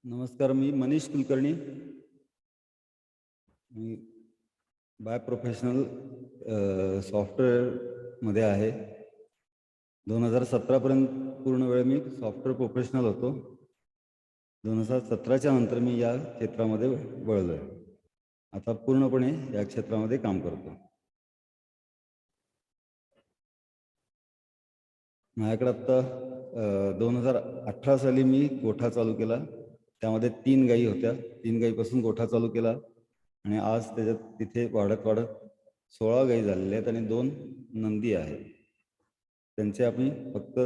नमस्कार, मी मनीष कुलकर्णी. मी by professional सॉफ्टवेअरमध्ये आहे. 2017पर्यंत पूर्ण वेळ मी सॉफ्टवेअर प्रोफेशनल होतो. 2017च्या नंतर मी या क्षेत्रामध्ये वळलो आहे. आता पूर्णपणे या क्षेत्रामध्ये काम करतो. माझ्याकडे आत्ता 2018 साली मी गोठा चालू केला. त्यामध्ये 3 गायी होत्या. 3 गायीपासून गोठा चालू केला आणि आज त्याच्यात तिथे वाढत वाढत 16 गायी झालेल्या आहेत आणि 2 नंदी आहेत. त्यांचे आम्ही फक्त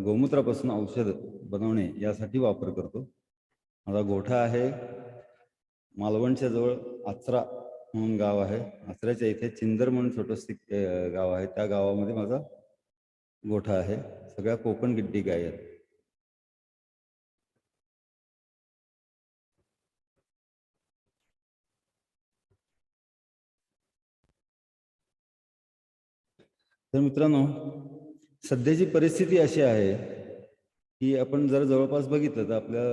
गोमूत्रापासून औषध बनवणे यासाठी वापर करतो. माझा गोठा आहे मालवणच्या जवळ आचरा म्हणून गाव आहे. आचऱ्याच्या इथे चिंदर म्हणून छोटंसं गाव आहे. त्या गावामध्ये माझा गोठा आहे. सगळ्या कोकण गिड्डी गायी आहेत. तर मित्रांनो, सध्याची परिस्थिती अशी आहे की आपण जर जवळपास बघितलं तर आपल्या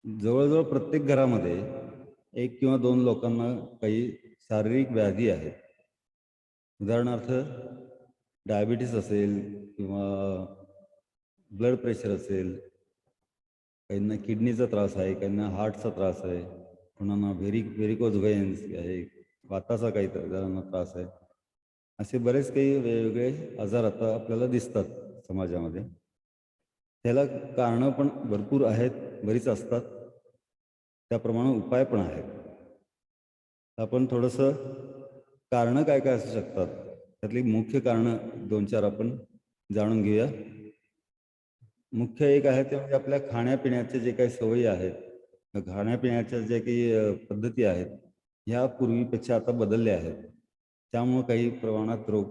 जवळजवळ प्रत्येक घरामध्ये 1 किंवा 2 लोकांना काही शारीरिक व्याधी आहेत. उदाहरणार्थ डायबिटीस असेल किंवा ब्लड प्रेशर असेल, काहींना किडनीचा त्रास आहे, काहींना हार्टचा त्रास आहे, कोणाला व्हेरिकोज व्हेन्स आहे, वाताचा काही जणांना त्रास आहे. असे बरेच काही वेगवेगळे आजार आता आपल्याला दिसतात समाजामध्ये. त्याला कारणं पण भरपूर आहेत, बरीच असतात. त्याप्रमाणे उपाय पण आहेत. आपण थोडंसं कारणं काय काय असू शकतात त्यातली मुख्य कारणं 2-4 आपण जाणून घेऊया. मुख्य एक आहे ते म्हणजे आपल्या खाण्यापिण्याच्या जे काही सवयी आहेत, खाण्यापिण्याच्या जे काही पद्धती आहेत, ह्या पूर्वीपेक्षा आता बदलल्या आहेत. त्यामुळं काही प्रमाणात रोग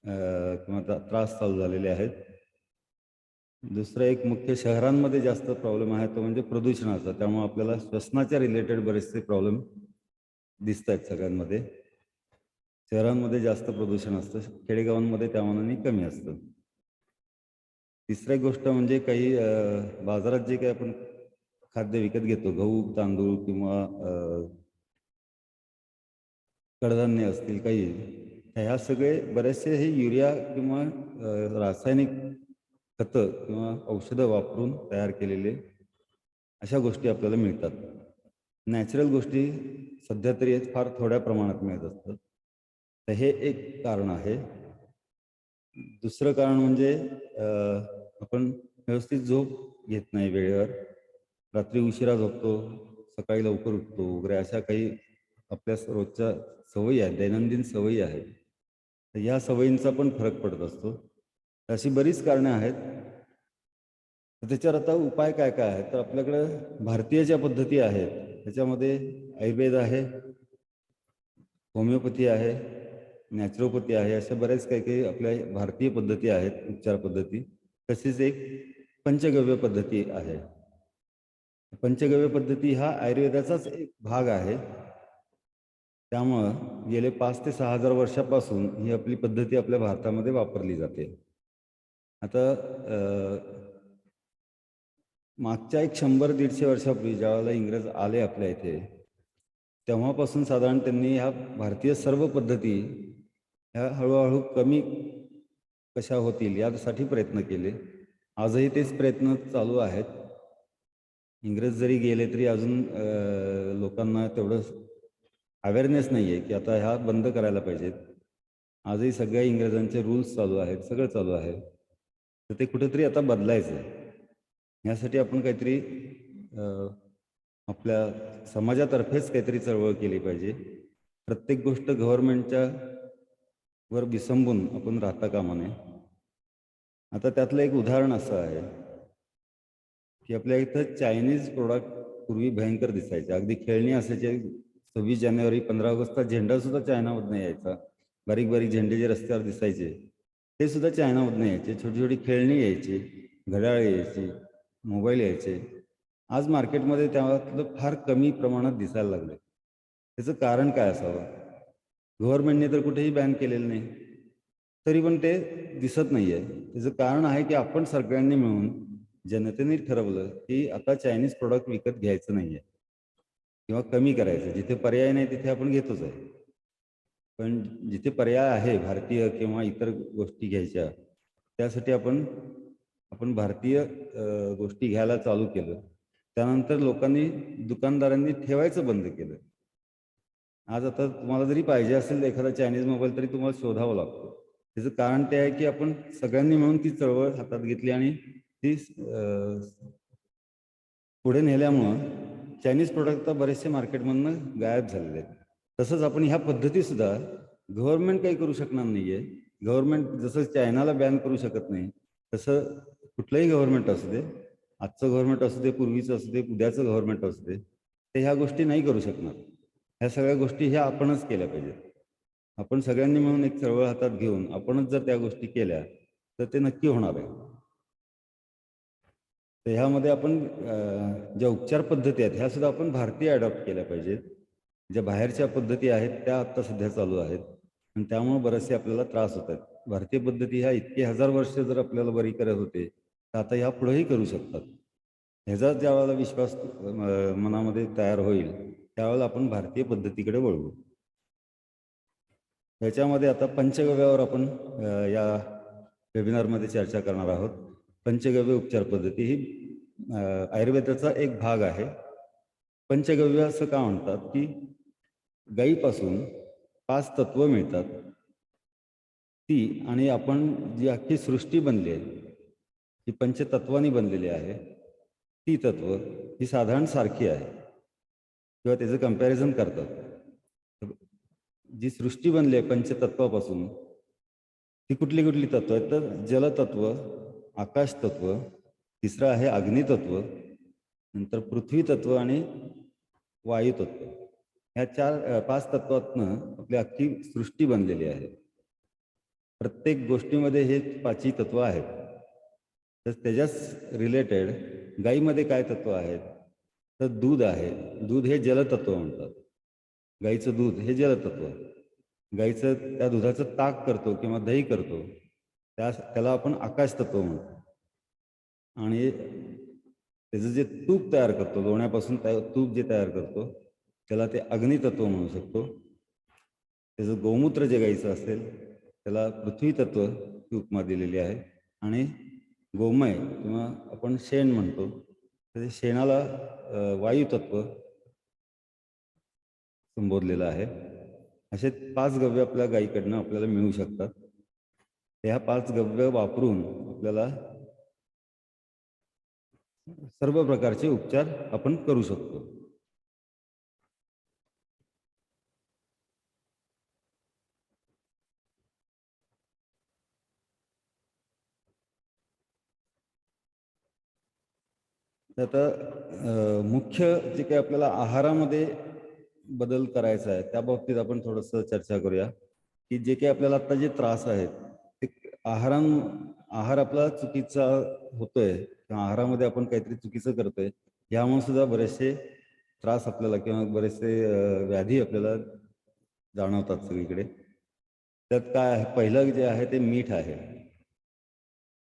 किंवा त्रास चालू झालेले आहेत. दुसरं एक मुख्य शहरांमध्ये जास्त प्रॉब्लेम आहे तो म्हणजे प्रदूषणाचा. त्यामुळे आपल्याला श्वसनाच्या रिलेटेड बरेचसे प्रॉब्लेम दिसत आहेत सगळ्यांमध्ये. शहरांमध्ये जास्त प्रदूषण असतं, खेडेगावांमध्ये त्या मानाने कमी असतं. तिसरी गोष्ट म्हणजे काही बाजारात जे काही आपण खाद्य विकत घेतो, गहू, तांदूळ किंवा कडधान्य असतील काही, ह्या सगळे बरेचसे हे युरिया किंवा रासायनिक खतं किंवा औषधं वापरून तयार केलेले अशा गोष्टी आपल्याला मिळतात. नॅचरल गोष्टी सध्या तरी फार थोड्या प्रमाणात मिळत असतात. तर हे एक कारण आहे. दुसरं कारण म्हणजे आपण व्यवस्थित झोप घेत नाही वेळेवर. रात्री उशिरा झोपतो, सकाळी लवकर उठतो वगैरे अशा काही आपल्या रोजच्या सवयी आहेत, दैनंदिन सवयी आहेत. तर या सवयींचा पण फरक पडत असतो. अशी बरीच कारणं आहेत. तर त्याच्यावर आता उपाय काय काय आहेत? तर आपल्याकडं भारतीय ज्या पद्धती आहेत त्याच्यामध्ये आयुर्वेद आहे, होमिओपॅथी आहे, नॅचरोपॅथी आहे, अशा बऱ्याच काही काही आपल्या भारतीय पद्धती आहेत, उपचार पद्धती. तसेच एक पंचगव्य पद्धती आहे. पंचगव्य पद्धती हा आयुर्वेदाचाच एक भाग आहे. त्यामुळं गेले 5 ते 6,000 वर्षापासून ही आपली पद्धती आपल्या भारतामध्ये वापरली जाते. आता मागच्या एक 100-150 वर्षापूर्वी ज्यावेळेला इंग्रज आले आपल्या इथे, तेव्हापासून साधारण त्यांनी ह्या भारतीय सर्व पद्धती ह्या हळूहळू कमी कशा होतील यासाठी प्रयत्न केले. आजही तेच प्रयत्न चालू आहेत. इंग्रज जरी गेले तरी अजून लोकांना तेवढं अवेअरनेस नाही आहे की आता ह्या बंद करायला पाहिजेत. आजही सगळ्या इंग्रजांचे रूल्स चालू आहेत, सगळं चालू आहे. तर ते कुठेतरी आता बदलायचं आहे. यासाठी आपण काहीतरी आपल्या समाजातर्फेच काहीतरी चळवळ केली पाहिजे. प्रत्येक गोष्ट गव्हर्नमेंटच्या वर विसंबून आपण राहता कामा नये. आता त्यातलं एक उदाहरण असं आहे की आपल्या इथं चायनीज प्रोडक्ट पूर्वी भयंकर दिसायचे. अगदी खेळणी असायचे. 26 जानेवारी, 15 ऑगस्टचा झेंडासुद्धा चायनामधनं यायचा. बारीक बारीक झेंडे जे रस्त्यावर दिसायचे ते सुद्धा चायनामधनं यायचे. छोटी छोटी खेळणी यायची, घड्याळ यायची, मोबाईल यायचे. आज मार्केटमध्ये त्यातलं फार कमी प्रमाणात दिसायला लागले. त्याचं कारण काय असावं? गव्हर्नमेंटने तर कुठेही बॅन केलेलं नाही, तरी पण ते दिसत नाही आहे. त्याचं कारण आहे की आपण सगळ्यांनी मिळून जनतेने ठरवलं की आता चायनीज प्रोडक्ट विकत घ्यायचं नाही आहे किंवा कमी करायचं. जिथे पर्याय नाही तिथे आपण घेतोच आहे. पण जिथे पर्याय आहे भारतीय किंवा इतर गोष्टी घ्यायच्या, त्यासाठी आपण आपण भारतीय गोष्टी घ्यायला चालू केलं. त्यानंतर लोकांनी, दुकानदारांनी ठेवायचं बंद केलं. आज आता तुम्हाला जरी पाहिजे असेल एखादा चायनीज मोबाईल तरी तुम्हाला शोधावा लागतो. त्याचं कारण ते आहे की आपण सगळ्यांनी मिळून ती चळवळ हातात घेतली आणि ती पुढे नेल्यामुळं चायनीज प्रोडक्ट तर बरेचसे मार्केटमधनं गायब झालेले आहेत. तसंच आपण ह्या पद्धतीसुद्धा गव्हर्नमेंट काही करू शकणार नाही आहे. गव्हर्नमेंट जसं चायनाला बॅन करू शकत नाही, तसं कुठलंही गव्हर्नमेंट असू दे, आजचं गव्हर्नमेंट असू दे, पूर्वीचं असू दे, उद्याचं गव्हर्नमेंट असू दे, ते ह्या गोष्टी नाही करू शकणार. ह्या सगळ्या गोष्टी ह्या आपणच केल्या पाहिजेत. आपण सगळ्यांनी मिळून एक चळवळ हातात घेऊन आपणच जर त्या गोष्टी केल्या तर ते नक्की होणार आहे. तर ह्यामध्ये आपण ज्या उपचार पद्धती आहेत ह्या सुद्धा आपण भारतीय अडॉप्ट केल्या पाहिजेत. ज्या बाहेरच्या पद्धती आहेत त्या आत्ता सध्या चालू आहेत आणि त्यामुळे बरेचसे आपल्याला त्रास होत आहेत. भारतीय पद्धती ह्या इतके हजार वर्ष जर आपल्याला बरी करत होते तर आता ह्या पुढेही करू शकतात. ह्याचा ज्या वेळेला विश्वास मनामध्ये तयार होईल त्यावेळेला आपण भारतीय पद्धतीकडे वळू. याच्यामध्ये आता पंचगव्यावर आपण या वेबिनारमध्ये चर्चा करणार आहोत. पंचगव्य उपचार पद्धती ही आयुर्वेदाचा एक भाग आहे. पंचगव्य असं का म्हणतात की गाईपासून 5 तत्व मिळतात ती, आणि आपण जी अख्खी सृष्टी बनली आहे ही पंचतत्वांनी बनलेली आहे. ती तत्व ही साधारण सारखी आहे किंवा त्याचं कम्पॅरिझन करतात. जी सृष्टी बनली आहे पंचतत्वापासून ती कुठली कुठली तत्व आहेत तर जलतत्व, आकाश तत्व, तिसरं आहे अग्नितत्व, नंतर पृथ्वी तत्व आणि वायू तत्व. ह्या 5 तत्वातनं आपली अख्खी सृष्टी बनलेली आहे. प्रत्येक गोष्टीमध्ये हे 5ही तत्व आहेत. तर त्याच्याच रिलेटेड गाईमध्ये काय तत्व आहेत तर दूध आहे. दूध हे जलतत्व म्हणतात. गाईचं दूध हे जलतत्व. गाईचं त्या दुधाचं ताक करतो किंवा दही करतो त्याला आपण आकाश तत्व म्हणतो. आणि त्याचं जे तूप तयार करतो, लोण्यापासून तूप जे तयार करतो त्याला ते अग्नितत्व म्हणू शकतो. त्याचं गोमूत्र जे गाईचं असेल त्याला पृथ्वी तत्व ही उपमा दिलेली आहे. आणि गोमय किंवा आपण शेण म्हणतो तर शेणाला वायुतत्व संबोधलेलं आहे. असे 5 गव्य आपल्या गायीकडनं आपल्याला मिळू शकतात. ह्या 5 गव्य वापरून आपल्याला सर्व प्रकारचे उपचार आपण करू शकतो. आता मुख्य जे काही आपल्याला आहारामध्ये बदल करायचा आहे त्या बाबतीत आपण थोडंसं चर्चा करूया की जे काही आपल्याला आता जे त्रास आहेत ते आहार आपला चुकीचा होतोय किंवा आहारामध्ये आपण काहीतरी चुकीचं करतोय यामुळे सुद्धा बरेचसे त्रास आपल्याला किंवा बरेचसे व्याधी आपल्याला जाणवतात सगळीकडे. त्यात काय आहे, पहिलं जे आहे ते मीठ आहे.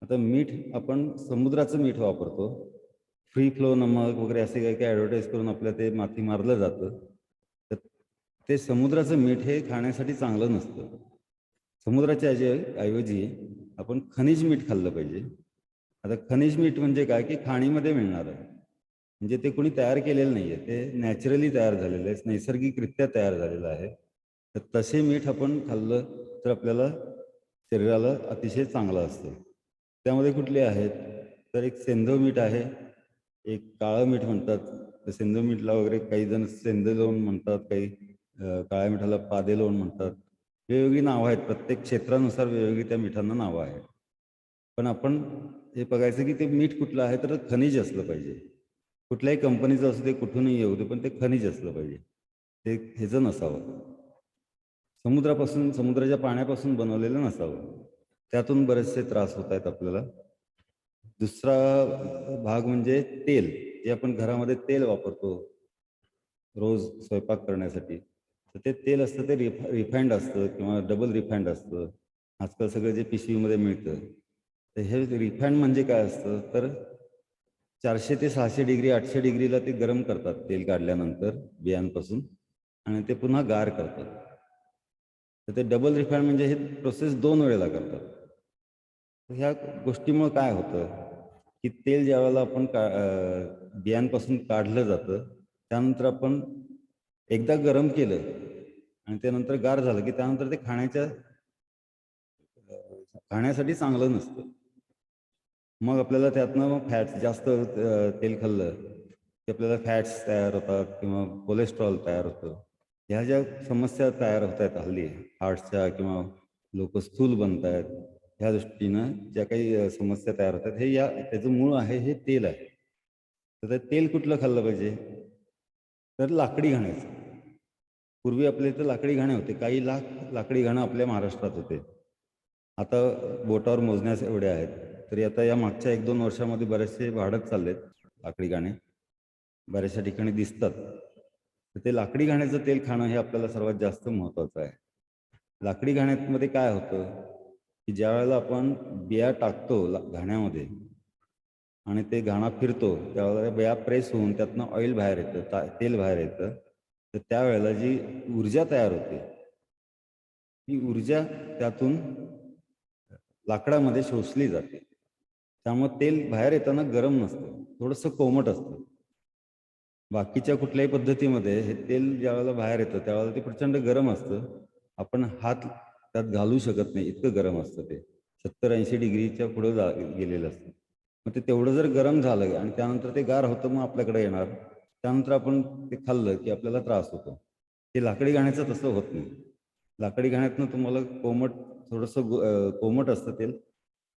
आता मीठ आपण समुद्राचं मीठ वापरतो. फ्री फ्लो नमक वगैरे असे काही काही ॲडव्हर्टाईज करून आपल्या ते माती मारलं जातं. तर ते समुद्राचं मीठ हे खाण्यासाठी चांगलं नसतं. समुद्राच्या ऐवजी आपण खनिज मीठ खाल्लं पाहिजे. आता खनिज मीठ म्हणजे काय की खाणीमध्ये मिळणार आहे, म्हणजे ते कोणी तयार केलेलं नाही आहे, ते नॅचरली तयार झालेलं आहे, नैसर्गिकरित्या तयार झालेलं आहे. तर तसे मीठ आपण खाल्लं तर आपल्याला शरीराला अतिशय चांगलं असतं. त्यामध्ये कुठले आहेत तर एक सेंधव मीठ आहे, एक काळं मीठ म्हणतात. तर सेंधव मीठला वगैरे काही जण सेंधलोण म्हणतात, काही काळ्या मिठाला पादेलोण म्हणतात. वेगवेगळी नावं आहेत, प्रत्येक क्षेत्रानुसार वेगवेगळी त्या मिठांना नावं आहेत. पण आपण हे बघायचं की ते मीठ कुठलं आहे तर खनिज असलं पाहिजे. कुठल्याही कंपनीचं असू दे, कुठूनही येऊ दे, पण ते खनिज असलं पाहिजे. ते ह्याचं नसावं, समुद्राच्या पाण्यापासून बनवलेलं नसावं. त्यातून बरेचसे त्रास होत आहेत आपल्याला. दुसरा भाग म्हणजे तेल. जे आपण घरामध्ये तेल वापरतो रोज स्वयंपाक करण्यासाठी, तर ते तेल असतं ते रिफाईंड असतं किंवा डबल रिफाईंड असतं. आजकाल सगळं जे पिशवीमध्ये मिळतं तर हे रिफाईंड म्हणजे काय असतं तर 400 ते 600 डिग्री 800 डिग्रीला ते गरम करतात तेल काढल्यानंतर बियांपासून, आणि ते पुन्हा गार करतात. तर ते डबल रिफाईन म्हणजे हे प्रोसेस 2 वेळेला करतात. तर ह्या गोष्टीमुळं काय होतं, की तेल ज्यावेळेला आपण बियांपासून काढलं जातं, त्यानंतर आपण एकदा गरम केलं आणि त्यानंतर गार झालं, की त्यानंतर ते खाण्यासाठी चांगलं नसतं. मग आपल्याला त्यातनं मग फॅट्स जास्त तेल खाल्लं की आपल्याला फॅट्स तयार होतात किंवा कोलेस्ट्रॉल तयार होतं. ह्या ज्या समस्या तयार होत आहेत हल्ली हार्टच्या, किंवा लोक स्थूल बनत आहेत, ह्या दृष्टीनं ज्या काही समस्या तयार होतात, हे त्याचं मूळ आहे हे तेल आहे. तर ते तेल कुठलं खाल्लं पाहिजे? तर लाकडी घाण्याचं. पूर्वी आपल्या इथं लाकडी घाणे होते, काही लाकडी घाणं आपल्या महाराष्ट्रात होते. आता बोटावर मोजण्यास एवढे आहेत. तरी आता या मागच्या 1-2 वर्षामध्ये बरेचसे वाढत चाललेत लाकडी घाणे. बऱ्याचशा ठिकाणी दिसतात. तर ते लाकडी घाण्याचं तेल खाणं हे आपल्याला सर्वात जास्त महत्त्वाचं आहे. लाकडी घाण्यामध्ये काय होतं, की ज्यावेळेला आपण बिया टाकतो घाण्यामध्ये आणि ते घाणा फिरतो, त्यावेळेला बिया प्रेस होऊन त्यातनं ऑइल बाहेर येतं, तेल बाहेर येतं. तर त्यावेळेला जी ऊर्जा तयार होते, ही ऊर्जा त्यातून लाकडामध्ये शोषली जाते. त्यामुळे तेल बाहेर येताना गरम नसतं, थोडंसं कोमट असतं. बाकीच्या कुठल्याही पद्धतीमध्ये हे तेल ज्यावेळेला बाहेर येतं त्यावेळेला ते प्रचंड गरम असतं. आपण हात त्यात घालू शकत नाही, इतकं गरम असतं ते. 70-80 डिग्रीच्या पुढं गेलेलं असतं. मग ते तेवढं जर गरम झालं आणि त्यानंतर ते गार होतं, मग आपल्याकडे येणार. त्यानंतर आपण ते खाल्लं की आपल्याला त्रास होतो. ते लाकडी घाण्याचं तसं होत नाही. लाकडी घाण्यातनं तुम्हाला थोडंसं कोमट असतं तेल.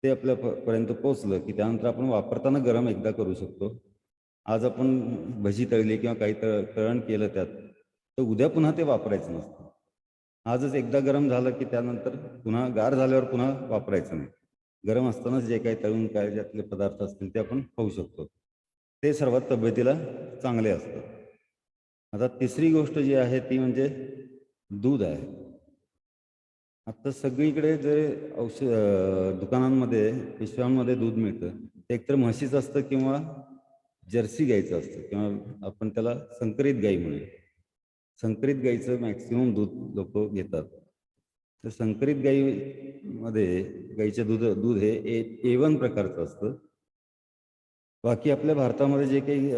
ते आपल्या पर्यंत पोहोचलं की त्यानंतर आपण वापरताना गरम एकदा करू शकतो. आज आपण भजी तळली किंवा काही तळण केलं त्यात, तर उद्या पुन्हा ते वापरायचं नसतं. आजच एकदा गरम झालं की त्यानंतर पुन्हा गार झाल्यावर पुन्हा वापरायचं नाही. गरम असतानाच जे काही तळून काय ज्यातले पदार्थ असतील ते आपण खाऊ शकतो. ते सर्वात तब्येतीला चांगले असतात. आता तिसरी गोष्ट जी आहे ती म्हणजे दूध आहे. आता सगळीकडे जे दुकानांमध्ये पिशव्यांमध्ये दूध मिळतं, ते एकतर म्हशीचं असतं किंवा जर्सी गाईचं असतं, किंवा आपण त्याला संकरित गाई म्हणूया. संकरित गाईचं मॅक्सिमम दूध लोक घेतात. तर संकरित गाईमध्ये गाईचे दूध दूध हे A1 प्रकारचं असतं. बाकी आपल्या भारतामध्ये जे काही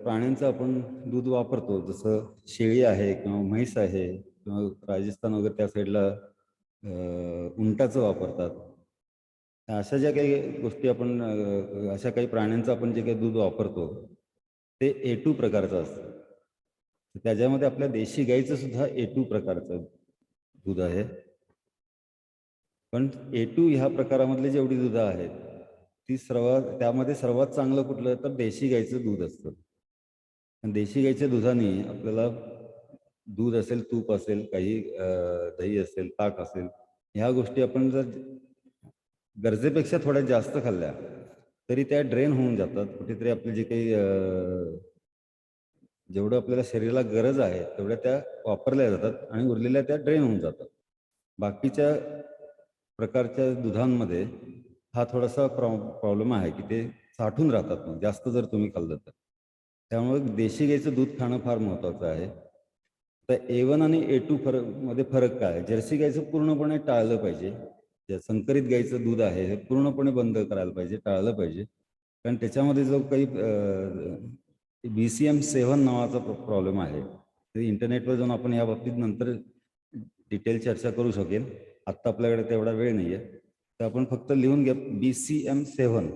प्राण्यांचं आपण दूध वापरतो, जसं शेळी आहे किंवा म्हैस आहे किंवा राजस्थान वगैरे त्या साईडला उंटाचं वापरतात. अशा ज्या काही गोष्टी आपण अशा काही प्राण्यांचं आपण जे काही दूध वापरतो, ते A2 प्रकारचं असतं. तर त्याच्यामध्ये आपल्या देशी गाईचं सुद्धा A2 प्रकारचं दूध आहे. पण A2 ह्या प्रकारामधली जेवढी दुधं आहेत, त्यामध्ये सर्वात चांगलं कुठलं, तर देशी गाईचं दूध असतं. आणि देशी गाईच्या दुधाने आपल्याला दूध असेल, तूप असेल, काही दही असेल, ताक असेल, ह्या गोष्टी आपण जर गरजेपेक्षा थोड्या जास्त खाल्ल्या तरी त्या ड्रेन होऊन जातात. कुठेतरी आपले जे काही जेवढं आपल्याला शरीराला गरज आहे तेवढ्या त्या वापरल्या जातात आणि उरलेल्या त्या ड्रेन होऊन जातात. बाकीच्या प्रकारच्या दुधांमध्ये हा थोडासा प्रॉब्लेम आहे की ते साठून राहतात, मग जास्त जर तुम्ही खाल्लं तर. त्यामुळे देशी गाईचं दूध खाणं फार महत्त्वाचं आहे. तर A1 आणि A2 मध्ये फरक काय आहे? जर्सी गाईचं पूर्णपणे टाळलं पाहिजे. जे संकरित गाईचं दूध आहे हे पूर्णपणे बंद करायला पाहिजे, टाळलं पाहिजे. कारण त्याच्यामध्ये जो काही BCM7 नावाचा प्रॉब्लेम आहे. ते इंटरनेटवर जाऊन आपण या बाबतीत नंतर डिटेल चर्चा करू शकेल. आत्ता आपल्याकडे तेवढा वेळ नाही आहे. तर आपण फक्त लिहून घ्या BCM7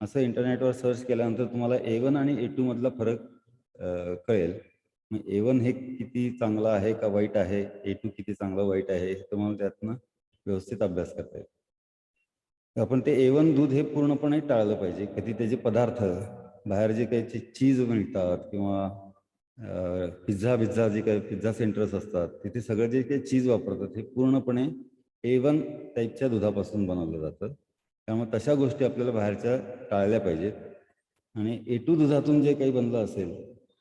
असं इंटरनेटवर सर्च केल्यानंतर तुम्हाला A1 आणि A2 मधला फरक कळेल. मग A1 हे किती चांगलं आहे का वाईट आहे, A2 किती चांगलं वाईट आहे, हे तुम्हाला त्यातनं व्यवस्थित अभ्यास करता येईल. आपण ते A1 दूध हे पूर्णपणे टाळलं पाहिजे. कधी त्याचे पदार्थ बाहेर जे काही चीज मिळतात किंवा पिझ्झा जे काही पिझ्झा सेंटर्स असतात, तिथे सगळं जे काही चीज वापरतात हे पूर्णपणे A1 टाईपच्या दुधापासून बनवलं जातं. त्यामुळे तशा गोष्टी आपल्याला बाहेरच्या टाळल्या पाहिजेत. आणि A2 दुधातून जे काही बनलं असेल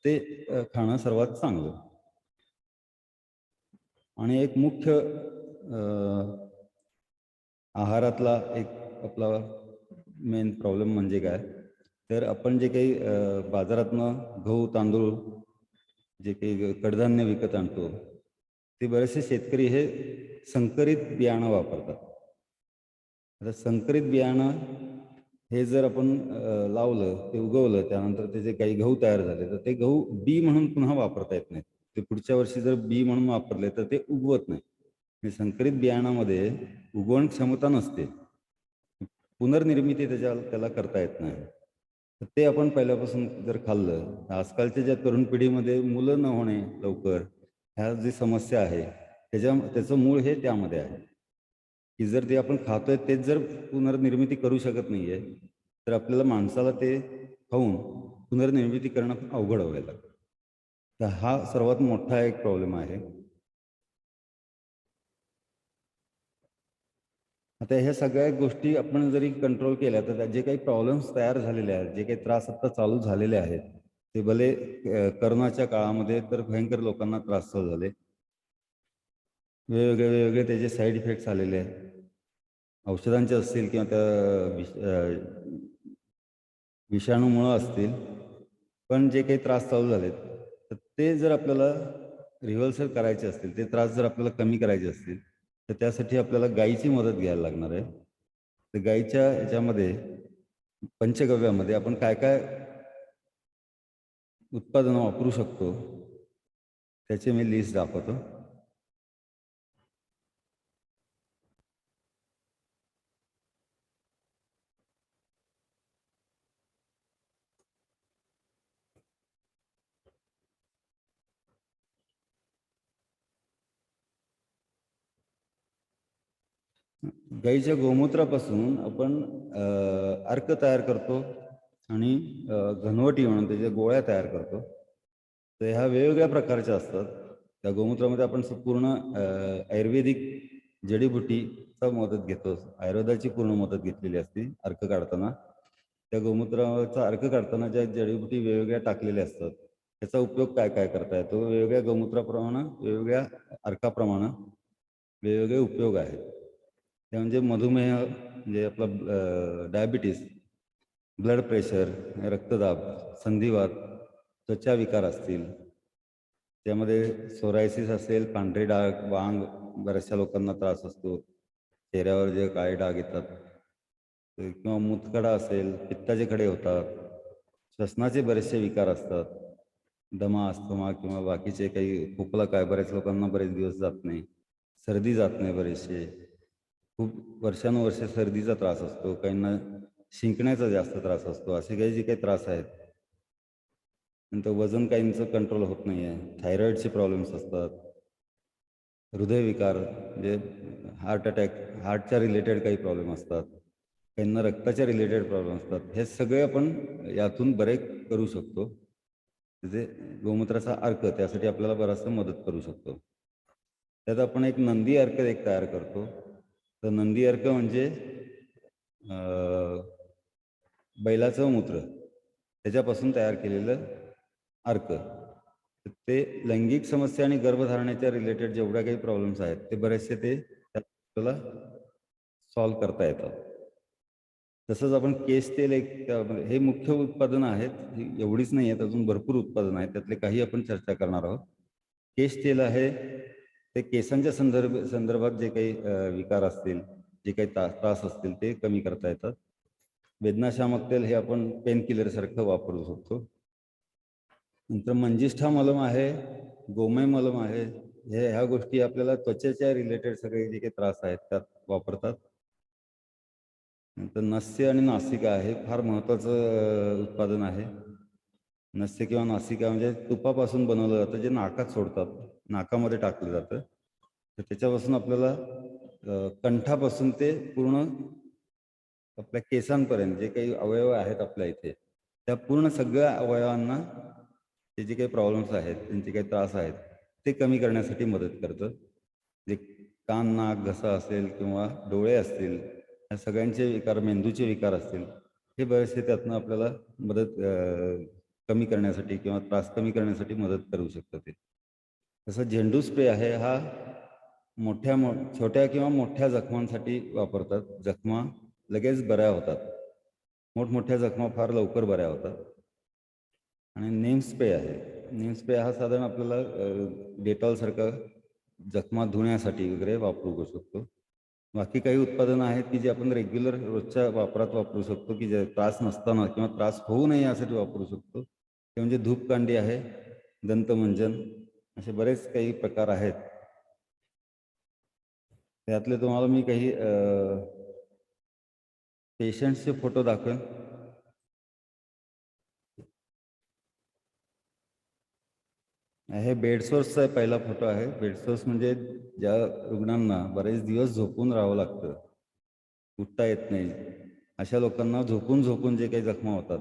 ते खाणं सर्वात चांगलं. आणि एक मुख्य आहारातला एक आपला मेन प्रॉब्लेम म्हणजे काय, तर आपण जे काही बाजारातनं गहू तांदूळ जे काही कडधान्य विकत आणतो ते बरेचसे शेतकरी हे संकरित बियाणं वापरतात. आता संकरित बियाणं हे जर आपण लावलं, ते उगवलं, त्यानंतर त्याचे काही गहू तयार झाले, तर ते गहू बी म्हणून पुन्हा वापरता येत नाहीत. ते पुढच्या वर्षी जर बी म्हणून वापरले तर ते उगवत नाही. हे संकरित बियाणामध्ये उगवण क्षमता नसते. पुनर्निर्मिती त्याला करता येत नाही. तर ते आपण पहिल्यापासून जर खाल्लं, तर आजकालच्या ज्या तरुण पिढीमध्ये मुलं न होणे लवकर, ह्या जी समस्या आहे, त्याचं मूळ हे त्यामध्ये आहे. की जर ते आपण खातोय तेच जर पुनर्निर्मिती करू शकत नाहीये, तर आपल्याला माणसाला ते खाऊन पुनर्निर्मिती करणं खूप अवघड व्हायला लागतं. तर हा सर्वात मोठा एक प्रॉब्लेम आहे. आता ह्या सगळ्या गोष्टी आपण जरी कंट्रोल केल्या, तर जे काही प्रॉब्लेम्स तयार झालेले आहेत, जे काही त्रास आता चालू झालेले आहेत, ते भले करोनाच्या काळामध्ये तर भयंकर लोकांना त्रास चालू झाले. वेगवेगळे वेगवेगळे त्याचे साईड इफेक्ट्स आलेले आहेत. औषधांचे असतील किंवा त्या विषाणूमुळं असतील. पण जे काही त्रास चालू झालेत, तर ते जर आपल्याला रिव्हर्सल करायचे असतील, ते त्रास जर आपल्याला कमी करायचे असतील, तर त्यासाठी आपल्याला गायीची मदत घ्यायला लागणार आहे. तर गायीच्या याच्यामध्ये पंचगव्यामध्ये आपण काय काय उत्पादनं वापरू शकतो, त्याची मी लिस्ट दाखवतो. गाईच्या गोमूत्रापासून आपण अर्क तयार करतो आणि घनवटी म्हणून त्याच्या गोळ्या तयार करतो. तर ह्या वेगवेगळ्या प्रकारच्या असतात. त्या गोमूत्रामध्ये आपण पूर्ण आयुर्वेदिक जडीबुटीचा मदत घेतो. आयुर्वेदाची पूर्ण मदत घेतलेली असते अर्क काढताना. त्या गोमूत्राचा अर्क काढताना ज्या जडीबुटी वेगवेगळ्या टाकलेल्या असतात, त्याचा उपयोग काय काय करता येतो. वेगवेगळ्या गोमूत्राप्रमाणे, वेगवेगळ्या अर्काप्रमाणे वेगवेगळे उपयोग आहेत. ते म्हणजे मधुमेह, म्हणजे आपला डायबिटीस, ब्लड प्रेशर, रक्तदाब, संधिवात, त्वचा विकार असतील, त्यामध्ये सोरायसिस असेल, पांढरे डाग, वांग बऱ्याचशा लोकांना त्रास असतो. चेहऱ्यावर जे काळे डाग येतात किंवा मूतखडा असेल, पित्ताचे खडे होतात, श्वसनाचे बरेचसे विकार असतात, दमा, अस्थमा किंवा बाकीचे काही खोकला काय बऱ्याच लोकांना बरेच दिवस जात नाही, सर्दी जात नाही बरेचसे, खूप वर्षानुवर्ष सर्दीचा त्रास असतो, काहींना शिंकण्याचा जास्त त्रास असतो, असे काही जे काही त्रास आहेत. नंतर वजन काहींचं कंट्रोल होत नाही आहे, थायरॉईडचे प्रॉब्लेम्स असतात, हृदयविकार म्हणजे हार्ट अटॅक, हार्टच्या रिलेटेड काही प्रॉब्लेम असतात, काहींना रक्ताच्या रिलेटेड प्रॉब्लेम असतात. हे सगळे आपण यातून बरे करू शकतो. म्हणजे गोमूत्राचा अर्क त्यासाठी आपल्याला बराचसा मदत करू शकतो. त्यात आपण एक नंदी अर्क एक तयार करतो. तर नंदी अर्क म्हणजे बैलाचं मूत्र त्याच्यापासून तयार केलेलं अर्क. ते लैंगिक समस्या आणि गर्भधारणेच्या रिलेटेड जेवढ्या काही प्रॉब्लेम्स आहेत ते बरेचसे ते आपल्याला सॉल्व्ह करता येतात. तसंच आपण केस तेल एक त्यामध्ये हे मुख्य उत्पादनं आहेत. ही एवढीच नाही आहेत, अजून भरपूर उत्पादनं आहेत. त्यातले काही आपण चर्चा करणार आहोत. केश तेल आहे, ते केसांच्या संदर्भात जे काही विकार असतील, जे काही त्रास असतील ते कमी करता येतात. वेदनाशामक तेल हे आपण पेन किलरसारखं वापरू शकतो. नंतर मंजिष्ठा मलम आहे, गोमय मलम आहे. ह्या गोष्टी आपल्याला त्वचेच्या रिलेटेड सगळे जे काही त्रास आहेत त्यात वापरतात. नंतर नस्य आणि नासिका हे फार महत्त्वाचं उत्पादन आहे. नस्य किंवा नासिका म्हणजे तुपापासून बनवलं जातं, जे नाकात सोडतात, नाकामध्ये टाकलं जातं. तर त्याच्यापासून आपल्याला कंठापासून ते पूर्ण आपल्या केसांपर्यंत जे काही अवयव आहेत आपल्या इथे, त्या पूर्ण सगळ्या अवयवांना ते जे काही प्रॉब्लेम्स आहेत, त्यांचे काही त्रास आहेत, ते कमी करण्यासाठी मदत करतं. जे कान, नाक, घसा असेल किंवा डोळे असतील, या सगळ्यांचे विकार, मेंदूचे विकार असतील, हे बरेचसे त्यातनं आपल्याला मदत कमी करण्यासाठी किंवा त्रास कमी करण्यासाठी मदत करू शकतं ते. तसं झेंडू स्प्रे आहे, हा छोट्या किंवा मोठ्या जखमांसाठी वापरतात. जखमा लगेच बऱ्या होतात. मोठमोठ्या जखमा फार लवकर बऱ्या होतात. आणि नेम स्प्रे आहे. नेम स्प्रे हा साधारण आपल्याला डेटॉलसारखा जखमा धुण्यासाठी वगैरे वापरू शकतो. बाकी काही उत्पादनं आहेत की जे आपण रेग्युलर रोजच्या वापरात वापरू शकतो, की जे त्रास नसताना किंवा त्रास होऊ नये यासाठी वापरू शकतो. ते म्हणजे धूपकांडी आहे, दंतमंजन, असे बरेच काही प्रकार आहेत. त्यातले तुम्हाला मी काही पेशंट्सचे फोटो दाखवेन. हे बेडसोर्सचा पहिला फोटो आहे. बेडसोर्स म्हणजे ज्या रुग्णांना बरेच दिवस झोपून राहावं लागतं, उठता येत नाही, अशा लोकांना झोपून झोपून जे काही जखमा होतात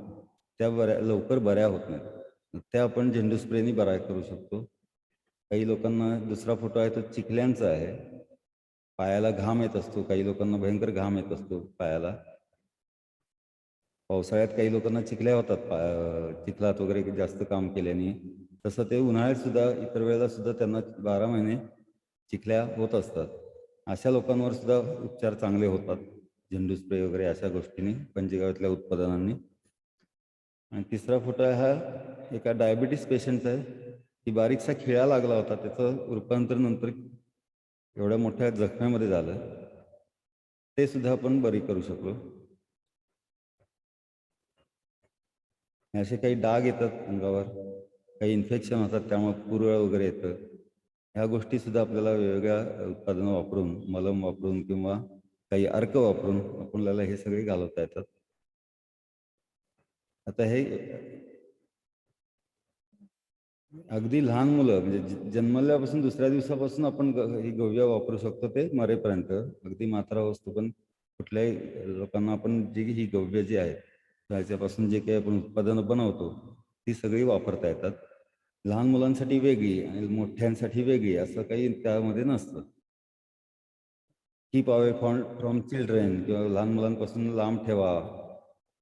त्या लवकर बऱ्या होत नाहीत. त्या आपण झेंडू स्प्रेनी बरा करू शकतो. काही लोकांना दुसरा फोटो आहे तो चिखल्यांचा आहे. पायाला घाम येत असतो, काही लोकांना भयंकर घाम येत असतो पायाला. पावसाळ्यात काही लोकांना चिखल्या होतात, चिखलात वगैरे जास्त काम केल्याने. तसं ते उन्हाळ्यात सुद्धा इतर वेळेला सुद्धा त्यांना 12 महिने चिखल्या होत असतात. अशा लोकांवर सुद्धा उपचार चांगले होतात झेंडू स्प्रे वगैरे अशा गोष्टींनी, पंचगव्यातल्या उत्पादनांनी. आणि तिसरा फोटो हा एका डायबिटीस पेशंटचा आहे, की बारीकसा खिळा लागला होता, त्याचं रूपांतर नंतर एवढ्या मोठ्या जखमेमध्ये झालं, ते सुद्धा आपण बरी करू शकलो. असे काही डाग येतात अंगावर, काही इन्फेक्शन होतात, त्यामुळे पुरळ वगैरे येतं. ह्या गोष्टी सुद्धा आपल्याला वेगवेगळ्या उत्पादनं वापरून, मलम वापरून किंवा काही अर्क वापरून आपल्याला हे सगळे घालवता येतात. आता हे अगदी लहान मुलं म्हणजे जन्मल्यापासून दुसऱ्या दिवसापासून आपण ही गव्य वापरू शकतो ते मरेपर्यंत, अगदी मात्रा वस्तू. पण कुठल्याही लोकांना आपण जी ही गव्य जी आहे त्याच्यापासून जे काही आपण उत्पादनं बनवतो ती सगळी वापरता येतात. लहान मुलांसाठी वेगळी आणि मोठ्यांसाठी वेगळी असं काही त्यामध्ये नसतं. कीप अवे फ्रॉम चिल्ड्रेन किंवा लहान मुलांपासून लांब ठेवा,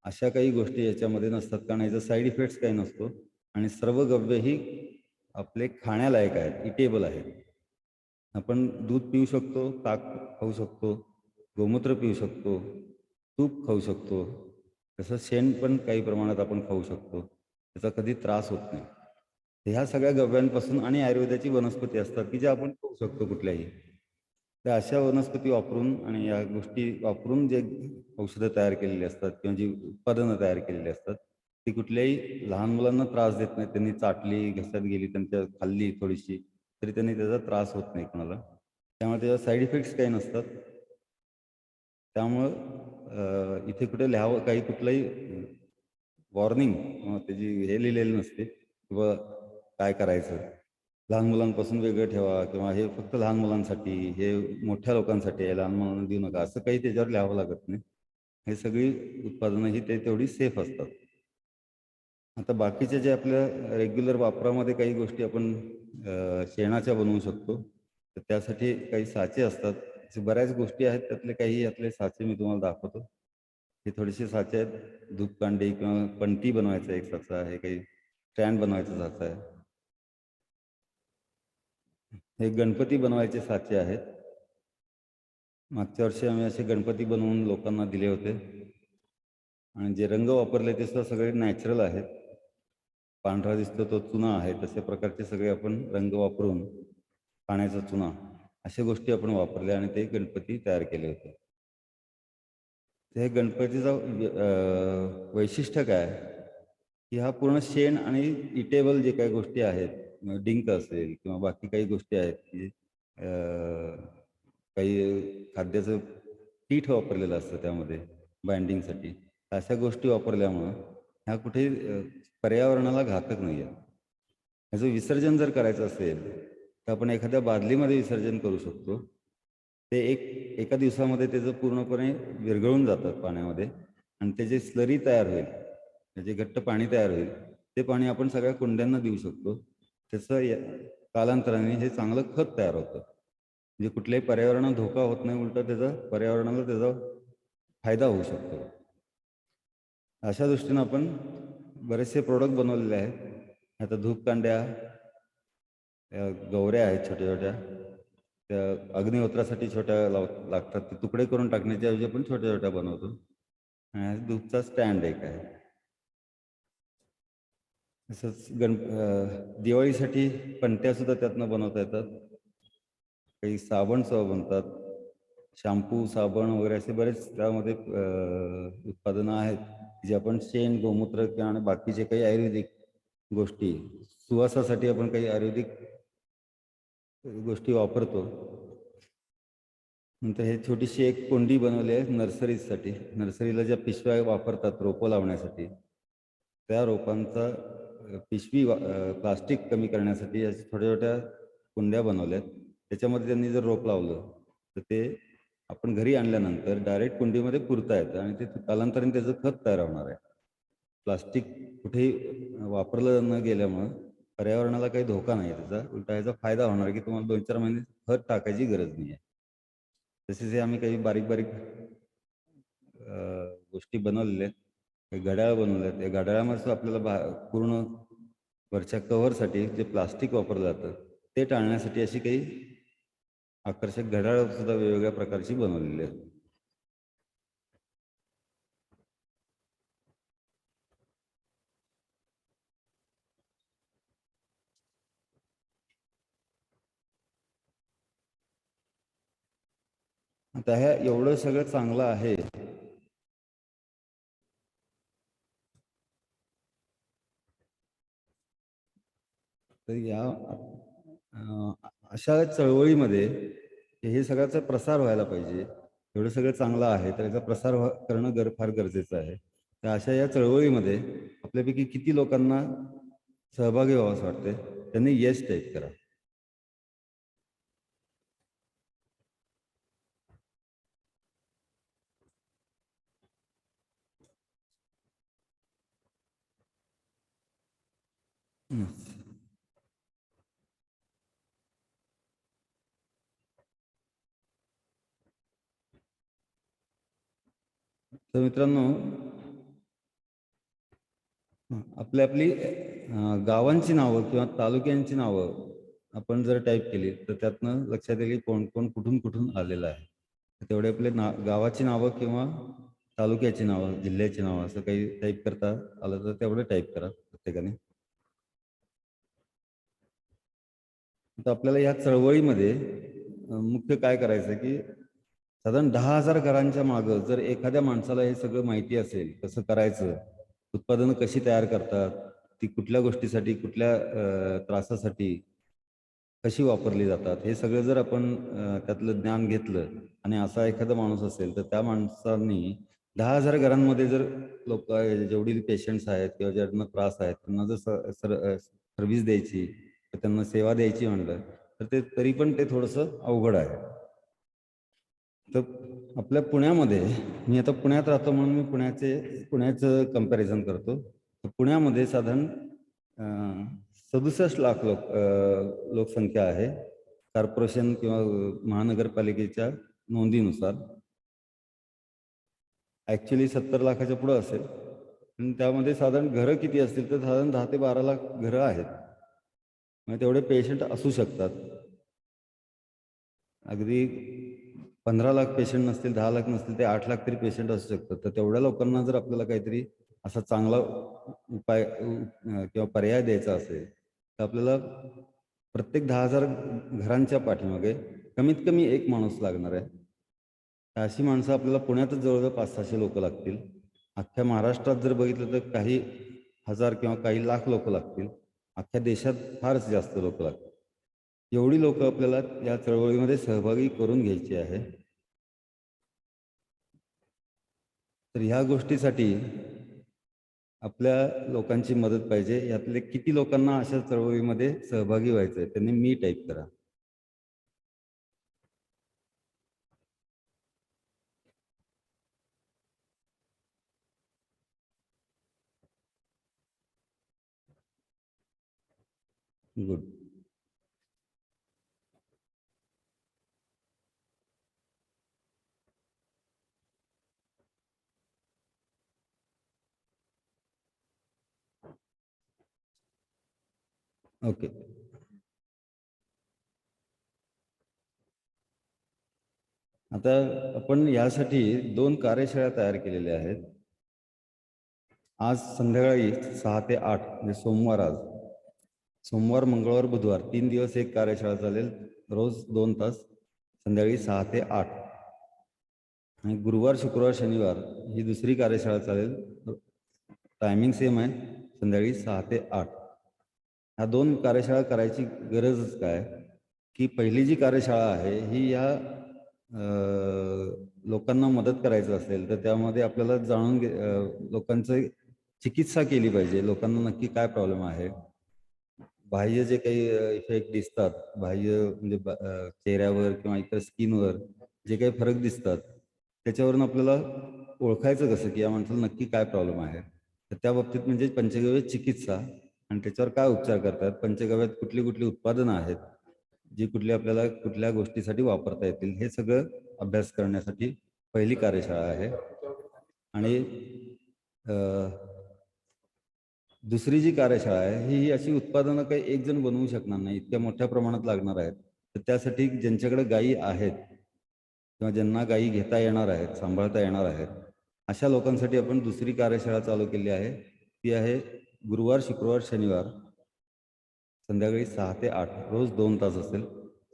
अशा काही गोष्टी याच्यामध्ये नसतात, कारण याचा साईड इफेक्ट्स काही नसतो. आणि सर्व गव्य ही आपले खाण्यालायक आहेत, इटेबल आहेत. आपण दूध पिऊ शकतो, ताक खाऊ शकतो, गोमूत्र पिऊ शकतो, तूप खाऊ शकतो, तसं शेण पण काही प्रमाणात आपण खाऊ शकतो, त्याचा कधी त्रास होत नाही. ह्या सगळ्या गव्यांपासून आणि आयुर्वेदाची वनस्पती असतात की ज्या आपण खाऊ शकतो कुठल्याही. त्या अशा वनस्पती वापरून आणि या गोष्टी वापरून जे औषधं तयार केलेली असतात किंवा जी उत्पादनं तयार केलेली असतात ती कुठल्याही लहान मुलांना त्रास देत नाही. त्यांनी चाटली, घशात गेली, त्यांच्या खाल्ली थोडीशी, तरी त्यांनी त्याचा त्रास होत नाही कोणाला. त्यामुळे त्याचा साईड इफेक्ट्स काही नसतात. त्यामुळं इथे कुठे लिहावं काही कुठलंही वॉर्निंग किंवा त्याची हे लिहिलेलं नसते किंवा काय करायचं. लहान मुलांपासून वेगळं ठेवा किंवा हे फक्त लहान मुलांसाठी, हे मोठ्या लोकांसाठी आहे, लहान मुलांना देऊ नका, असं काही त्याच्यावर लिहावं लागत नाही. हे सगळी उत्पादनं ही ते तेवढी सेफ असतात. आता बाकीचे जे आपल्या रेग्युलर वापरामध्ये काही गोष्टी आपण शेणाच्या बनवू शकतो. तर त्यासाठी काही साचे असतात. अशा बऱ्याच गोष्टी आहेत, त्यातले काही यातले साचे मी तुम्हाला दाखवतो. हे थोडेसे साचे आहेत. धूपकांडी किंवा पंटी बनवायचा एक साचा आहे, काही स्टँड बनवायचा साचा आहे. हे गणपती बनवायचे साचे आहेत. मागच्या वर्षी आम्ही असे गणपती बनवून लोकांना दिले होते. आणि जे रंग वापरले ते सुद्धा सगळे नॅचरल आहेत. पांढरा दिसतो तो चुना आहे, तशा प्रकारचे सगळे आपण रंग वापरून, पाण्याचा चुना, अशा गोष्टी आपण वापरल्या आणि ते गणपती तयार केले होते. ते गणपतीचं वैशिष्ट्य काय, की हा पूर्ण शेण आणि इटेबल जे काही गोष्टी आहेत, डिंक असेल किंवा बाकी काही गोष्टी आहेत की काही खाद्याचं पीठ वापरलेलं असतं त्यामध्ये बाइंडिंगसाठी, अशा गोष्टी वापरल्यामुळं ह्या कुठे पर्यावरणाला घातक नाही आहे. ह्याचं विसर्जन जर करायचं असेल तर आपण एखाद्या बादलीमध्ये विसर्जन करू शकतो. ते एका दिवसामध्ये त्याचं पूर्णपणे विरघळून जातात पाण्यामध्ये आणि ते जे स्लरी तयार होईल, ते जे घट्ट पाणी तयार होईल, ते पाणी आपण सगळ्या कुंड्यांना देऊ शकतो. त्याचं कालांतराने हे चांगलं खत तयार होतं. म्हणजे कुठल्याही पर्यावरणाला धोका होत नाही, उलट त्याचा पर्यावरणाला त्याचा फायदा होऊ शकतो. अशा दृष्टीनं आपण बरेचसे प्रोडक्ट बनवलेले आहेत. आता धूपकांड्या, गवऱ्या आहेत छोट्या छोट्या, त्या अग्निहोत्रासाठी छोट्या लागतात, ते तुकडे करून टाकण्याच्या ऐवजी आपण छोट्या छोट्या बनवतो. आणि दूधचा स्टँड एक आहे. तसंच दिवाळीसाठी पणत्या सुद्धा त्यातनं बनवता येतात. काही साबण सुद्धा बनतात. शॅम्पू, साबण वगैरे असे बरेच त्यामध्ये उत्पादनं आहेत, जे आपण शेण, गोमूत्र किंवा आणि बाकीचे काही आयुर्वेदिक गोष्टी, सुवासासाठी आपण काही आयुर्वेदिक गोष्टी वापरतो. नंतर हे छोटीशी एक कोंडी बनवली आहे नर्सरीसाठी. नर्सरीला ज्या पिशव्या वापरतात रोपं लावण्यासाठी, त्या रोपांचा पिशवी प्लास्टिक कमी करण्यासाठी अशा छोट्या छोट्या कुंड्या बनवल्या आहेत. त्याच्यामध्ये त्यांनी जर रोप लावलं तर ते आपण घरी आणल्यानंतर डायरेक्ट कुंडीमध्ये पुरता येतं आणि ते कालांतराने त्याचं खत तयार होणार आहे. प्लास्टिक कुठेही वापरलं न गेल्यामुळं पर्यावरणाला काही धोका नाही आहे त्याचा. उलटा याचा फायदा होणार आहे की तुम्हाला 2-4 महिने खत टाकायची गरज नाही आहे. तसेच हे आम्ही काही बारीक बारीक गोष्टी बनवलेल्या आहेत. काही घड्याळ बनवले आहेत. त्या घड्याळामध्ये आपल्याला पूर्ण वरच्या कव्हरसाठी जे प्लास्टिक वापरलं जातं ते टाळण्यासाठी अशी काही आकर्षक घड्याळ सुद्धा वेगवेगळ्या प्रकारची बनवलेली आहेत. आता ह्या एवढं सगळं चांगलं आहे, तर या अशा चळवळीमध्ये हे सगळ्याचा प्रसार व्हायला पाहिजे. एवढं सगळं चांगलं आहे तर याचा प्रसार करणं फार गरजेचं आहे. तर अशा या चळवळीमध्ये आपल्यापैकी किती लोकांना सहभागी व्हावं असं वाटतंय? त्यांनी येस टाईप करा. तर मित्रांनो, आपली आपली गावांची नावं किंवा तालुक्यांची नावं आपण जर टाईप केली तर त्यातनं लक्षात येईल की कोण कोण कुठून कुठून आलेलं आहे. तर तेवढे आपले गावाची नावं किंवा तालुक्याची नावं, जिल्ह्याची नावं असं काही टाईप करता आलं तर तेवढं टाईप करा प्रत्येकाने. तर आपल्याला या चळवळीमध्ये मुख्य काय करायचं की साधारण 10,000 घरांच्या मागं जर एखाद्या माणसाला हे सगळं माहिती असेल, कसं करायचं, उत्पादनं कशी तयार करतात, ती कुठल्या गोष्टीसाठी, कुठल्या त्रासासाठी कशी वापरली जातात, हे सगळं जर आपण त्यातलं ज्ञान घेतलं आणि असा एखादा माणूस असेल, तर त्या माणसांनी 10,000 घरांमध्ये जर लोक जेवढी पेशंट्स आहेत किंवा ज्यांना त्रास आहेत, त्यांना जर सर्व्हिस द्यायची, तर त्यांना सेवा द्यायची म्हणलं, तर ते तरी पण ते थोडंसं अवघड आहे. तर आपल्या पुण्यामध्ये, मी आता पुण्यात राहतो म्हणून मी पुण्याचं कंपॅरिझन करतो. तर पुण्यामध्ये साधारण 67 लाख लोकसंख्या आहे. कॉर्पोरेशन किंवा महानगरपालिकेच्या नोंदीनुसार. ॲक्च्युली 70 लाखाच्या पुढं असेल. पण त्यामध्ये साधारण घरं किती असतील तर साधारण 10 ते 12 लाख घरं आहेत. म्हणजे तेवढे पेशंट असू शकतात. अगदी 15 लाख पेशंट नसतील, 10 लाख नसतील, ते 8 लाख तरी पेशंट असू शकतात. तर तेवढ्या लोकांना जर आपल्याला काहीतरी असा चांगला उपाय किंवा पर्याय द्यायचा असेल, तर आपल्याला प्रत्येक 10,000 घरांच्या पाठीमागे कमीत कमी एक माणूस लागणार आहे. अशी माणसं आपल्याला पुण्यातच जवळजवळ 500-600 लोक लागतील. अख्ख्या महाराष्ट्रात जर बघितलं तर काही हजार किंवा काही लाख लोक लागतील. अख्ख्या देशात फारच जास्त लोक लागतील. एवढी लोक आपल्याला या चळवळीमध्ये सहभागी करून घ्यायची आहे. तर ह्या गोष्टीसाठी आपल्या लोकांची मदत पाहिजे. यातले किती लोकांना अशा चळवळीमध्ये सहभागी व्हायचं आहे त्यांनी मी टाईप करा. गुड. ओके. आता आपण यासाठी 2 कार्यशाळा तयार केलेल्या आहेत. आज संध्याकाळी 6 ते 8 म्हणजे सोमवार, आज सोमवार, मंगळवार, बुधवार 3 दिवस एक कार्यशाळा चालेल, रोज 2 तास, संध्याकाळी 6 ते 8. आणि गुरुवार, शुक्रवार, शनिवार ही दुसरी कार्यशाळा चालेल, टायमिंग सेम आहे, संध्याकाळी 6 ते 8. ह्या 2 कार्यशाळा करायची गरजच काय, की पहिली जी कार्यशाळा आहे ही या लोकांना मदत करायचं असेल तर त्यामध्ये आपल्याला लोकांचं चिकित्सा केली पाहिजे. लोकांना नक्की काय प्रॉब्लेम आहे, बाह्य जे काही इफेक्ट दिसतात, बाह्य म्हणजे चेहऱ्यावर किंवा इतर स्किनवर जे काही फरक दिसतात, त्याच्यावरून आपल्याला ओळखायचं कसं की या माणसाला नक्की काय प्रॉब्लेम आहे. तर त्या बाबतीत म्हणजे पंचगव्य चिकित्सा आणि त्याच्यावर काय उपचार करतात, पंचगव्यात कुठली कुठली उत्पादनं आहेत, जी कुठली आपल्याला कुठल्या गोष्टीसाठी वापरता येतील, हे सगळं अभ्यास करण्यासाठी पहिली कार्यशाळा आहे. आणि दुसरी जी कार्यशाळा आहे ही अशी उत्पादनं काही एक जण बनवू शकणार नाही, इतक्या मोठ्या प्रमाणात लागणार आहेत. तर त्यासाठी ज्यांच्याकडे गायी आहेत किंवा ज्यांना गायी घेता येणार आहेत, सांभाळता येणार आहेत, अशा लोकांसाठी आपण दुसरी कार्यशाळा चालू केली आहे. ती आहे गुरुवार, शुक्रवार, शनिवार संध्याकाळी 6 ते 8, रोज 2 तास असेल.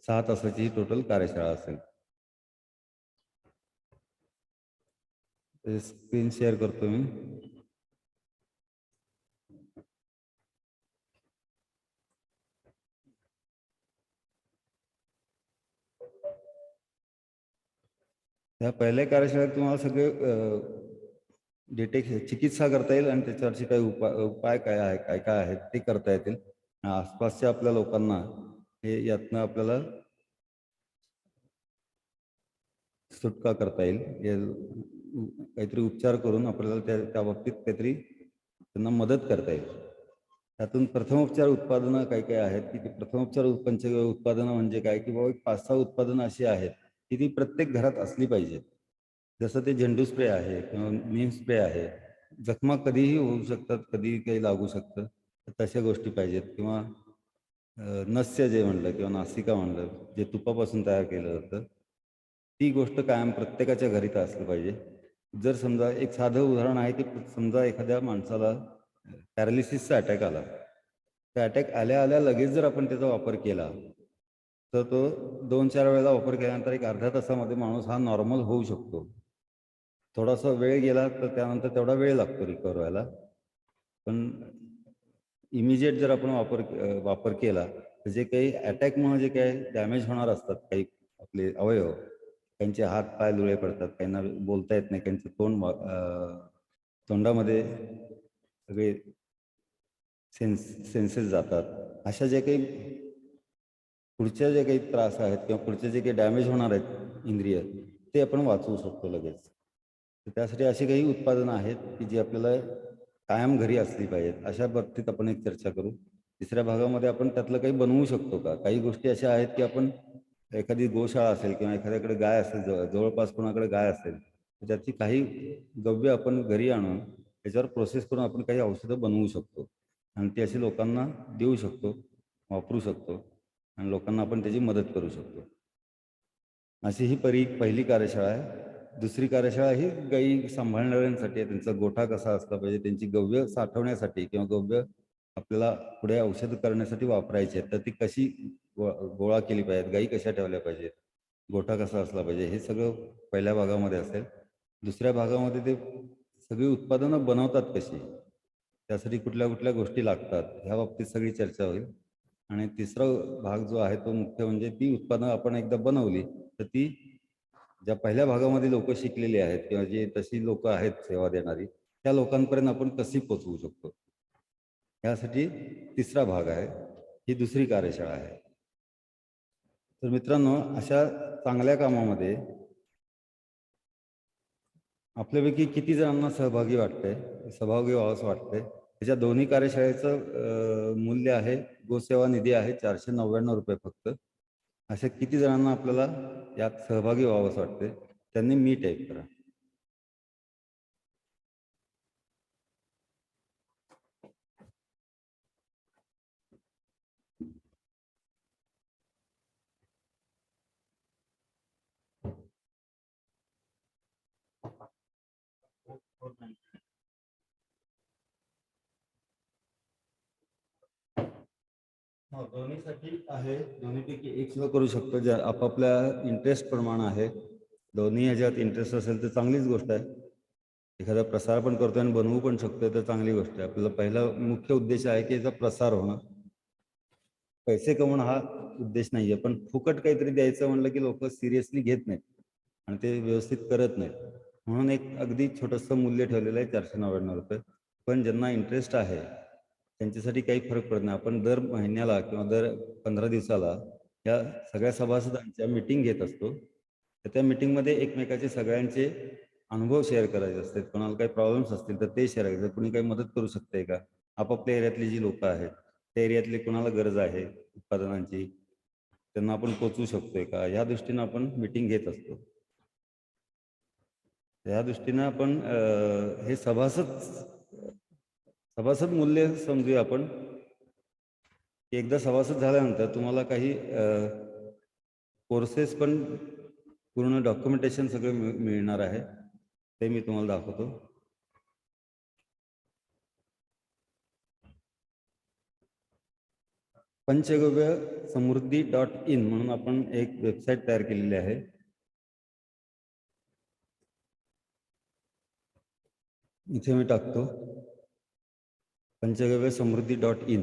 6 तासाची ही टोटल कार्यशाळा असेल. स्क्रीन शेअर करतो मी. या पहिल्या कार्यशाळेत तुम्हाला सगळे चिकित्सा करता येईल आणि त्याच्यावरची काही उपाय काय आहे, काय काय आहेत ते करता येतील. आसपासच्या आपल्या लोकांना हे यातनं आपल्याला सुटका करता येईल. काहीतरी उपचार करून आपल्याला त्या बाबतीत काहीतरी त्यांना मदत करता येईल. त्यातून प्रथमोपचार उत्पादनं काय काय आहेत, की ती प्रथमोपचार पंचगव्य उत्पादनं म्हणजे काय, की बाबा 5-6 उत्पादनं अशी आहेत की ती प्रत्येक घरात असली पाहिजेत. जसं ते झेंडू स्प्रे आहे किंवा नीम स्प्रे आहे. जखमा कधीही होऊ शकतात, कधीही काही लागू शकतं, तर तशा गोष्टी पाहिजेत. किंवा नस्य जे म्हणलं किंवा नासिका म्हणलं, जे तुपापासून तयार केलं जातं, ती गोष्ट कायम प्रत्येकाच्या घरी तर असलं पाहिजे. जर समजा एक साधं उदाहरण आहे, की समजा एखाद्या माणसाला पॅरालिसिसचा अटॅक आला, त्या अटॅक आल्या आल्या लगेच जर आपण त्याचा वापर केला तर तो 2-4 वेळेला वापर केल्यानंतर एक अर्ध्या तासामध्ये माणूस हा नॉर्मल होऊ शकतो. थोडासा वेळ गेला तर त्यानंतर तेवढा वेळ लागतो रिकवर व्हायला. पण इमिजिएट जर आपण वापर केला तर जे काही अटॅकमुळे जे काही डॅमेज होणार असतात, काही आपले अवयव, काहींचे हात पाय लुळे पडतात, काहींना बोलता येत नाही, काहींचं तोंडामध्ये सगळे सेन्सेस जातात. अशा जे काही पुढच्या जे काही त्रास आहेत किंवा पुढचे जे काही डॅमेज होणार आहेत इंद्रिय, ते आपण वाचवू शकतो लगेच. तर त्यासाठी अशी काही उत्पादनं आहेत की जी आपल्याला कायम घरी असली पाहिजेत. अशा बाबतीत आपण एक चर्चा करू. तिसऱ्या भागामध्ये आपण त्यातलं काही बनवू शकतो का? काही गोष्टी अशा आहेत की आपण एखादी गोशाळा असेल किंवा एखाद्याकडे गाय असेल, जवळपास कोणाकडे गाय असेल, तर त्याची काही गव्य आपण घरी आणून त्याच्यावर प्रोसेस करून आपण काही औषधं बनवू शकतो आणि ती अशी लोकांना देऊ शकतो, वापरू शकतो आणि लोकांना आपण त्याची मदत करू शकतो. अशी ही पहिली कार्यशाळा आहे. दुसरी कार्यशाळा ही गायी सांभाळणाऱ्यांसाठी आहे. त्यांचा गोठा कसा असला पाहिजे, त्यांची गव्य साठवण्यासाठी किंवा गव्य आपल्याला पुढे औषध करण्यासाठी वापरायची आहेत, तर ती कशी गोळा केली पाहिजेत, गायी कशा ठेवल्या पाहिजेत, गोठा कसा असला पाहिजे, हे सगळं पहिल्या भागामध्ये असेल. दुसऱ्या भागामध्ये ते सगळी उत्पादनं बनवतात कशी, त्यासाठी कुठल्या कुठल्या गोष्टी लागतात, ह्या बाबतीत सगळी चर्चा होईल. आणि तिसरा भाग जो आहे तो मुख्य म्हणजे ती उत्पादनं आपण एकदा बनवली तर ती ज्या पहिल्या भागामध्ये लोक शिकलेली आहेत किंवा जे तशी लोक आहेत सेवा देणारी, त्या लोकांपर्यंत आपण कशी पोचवू शकतो, यासाठी तिसरा भाग आहे. ही दुसरी कार्यशाळा आहे. तर मित्रांनो, अशा चांगल्या कामामध्ये आपल्यापैकी किती जणांना सहभागी व्हावंसं वाटतंय? त्याच्या दोन्ही कार्यशाळेचं मूल्य आहे, गोसेवा निधी आहे 499 रुपये फक्त. अशा किती जणांना आपल्याला यात सहभागी व्हावंसं वाटतंय? त्यांनी मी टाईप करा. दोन्हीसाठी आहे, दोन्हीपैकी एक सुद्धा करू शकतो, ज्या आपापल्या इंटरेस्ट प्रमाणे आहे. दोन्ही ह्याच्यात इंटरेस्ट असेल तर चांगलीच गोष्ट आहे. एखादा प्रसार पण करतोय आणि बनवू पण शकतोय तर चांगली गोष्ट आहे. आपल्याला पहिला मुख्य उद्देश आहे की याचा प्रसार होणं, पैसे कमवणं हा उद्देश नाहीये. पण फुकट काहीतरी द्यायचं म्हणलं की लोक सिरियसली घेत नाहीत आणि ते व्यवस्थित करत नाहीत. म्हणून एक अगदी छोटंसं मूल्य ठेवलेलं आहे 499 रुपये. पण ज्यांना इंटरेस्ट आहे त्यांच्यासाठी काही फरक पडत नाही. आपण दर महिन्याला किंवा दर 15 दिवसाला या सगळ्या सभासदांच्या मीटिंग घेत असतो. तर त्या मीटिंगमध्ये एकमेकाचे सगळ्यांचे अनुभव शेअर करायचे असतात. कोणाला काही प्रॉब्लेम्स असतील तर ते शेअर करायचे. कोणी काही मदत करू शकते का, आपापल्या एरियातली जी लोक आहेत त्या एरियातली कोणाला गरज आहे उत्पादनांची, त्यांना आपण पोचवू शकतोय का, या दृष्टीनं आपण मीटिंग घेत असतो. या दृष्टीनं आपण हे सभासद मूल्य समजूया आपण. एकदा सभासद झाल्यानंतर तुम्हाला काही कोर्सेस पण पूर्ण डॉक्युमेंटेशन सगळं मिळणार आहे. ते मी तुम्हाला दाखवतो. पंचगव्य समृद्धी.in म्हणून आपण एक वेबसाईट तयार केलेली आहे. इथे मी टाकतो पंचगव्य समृद्धी.in.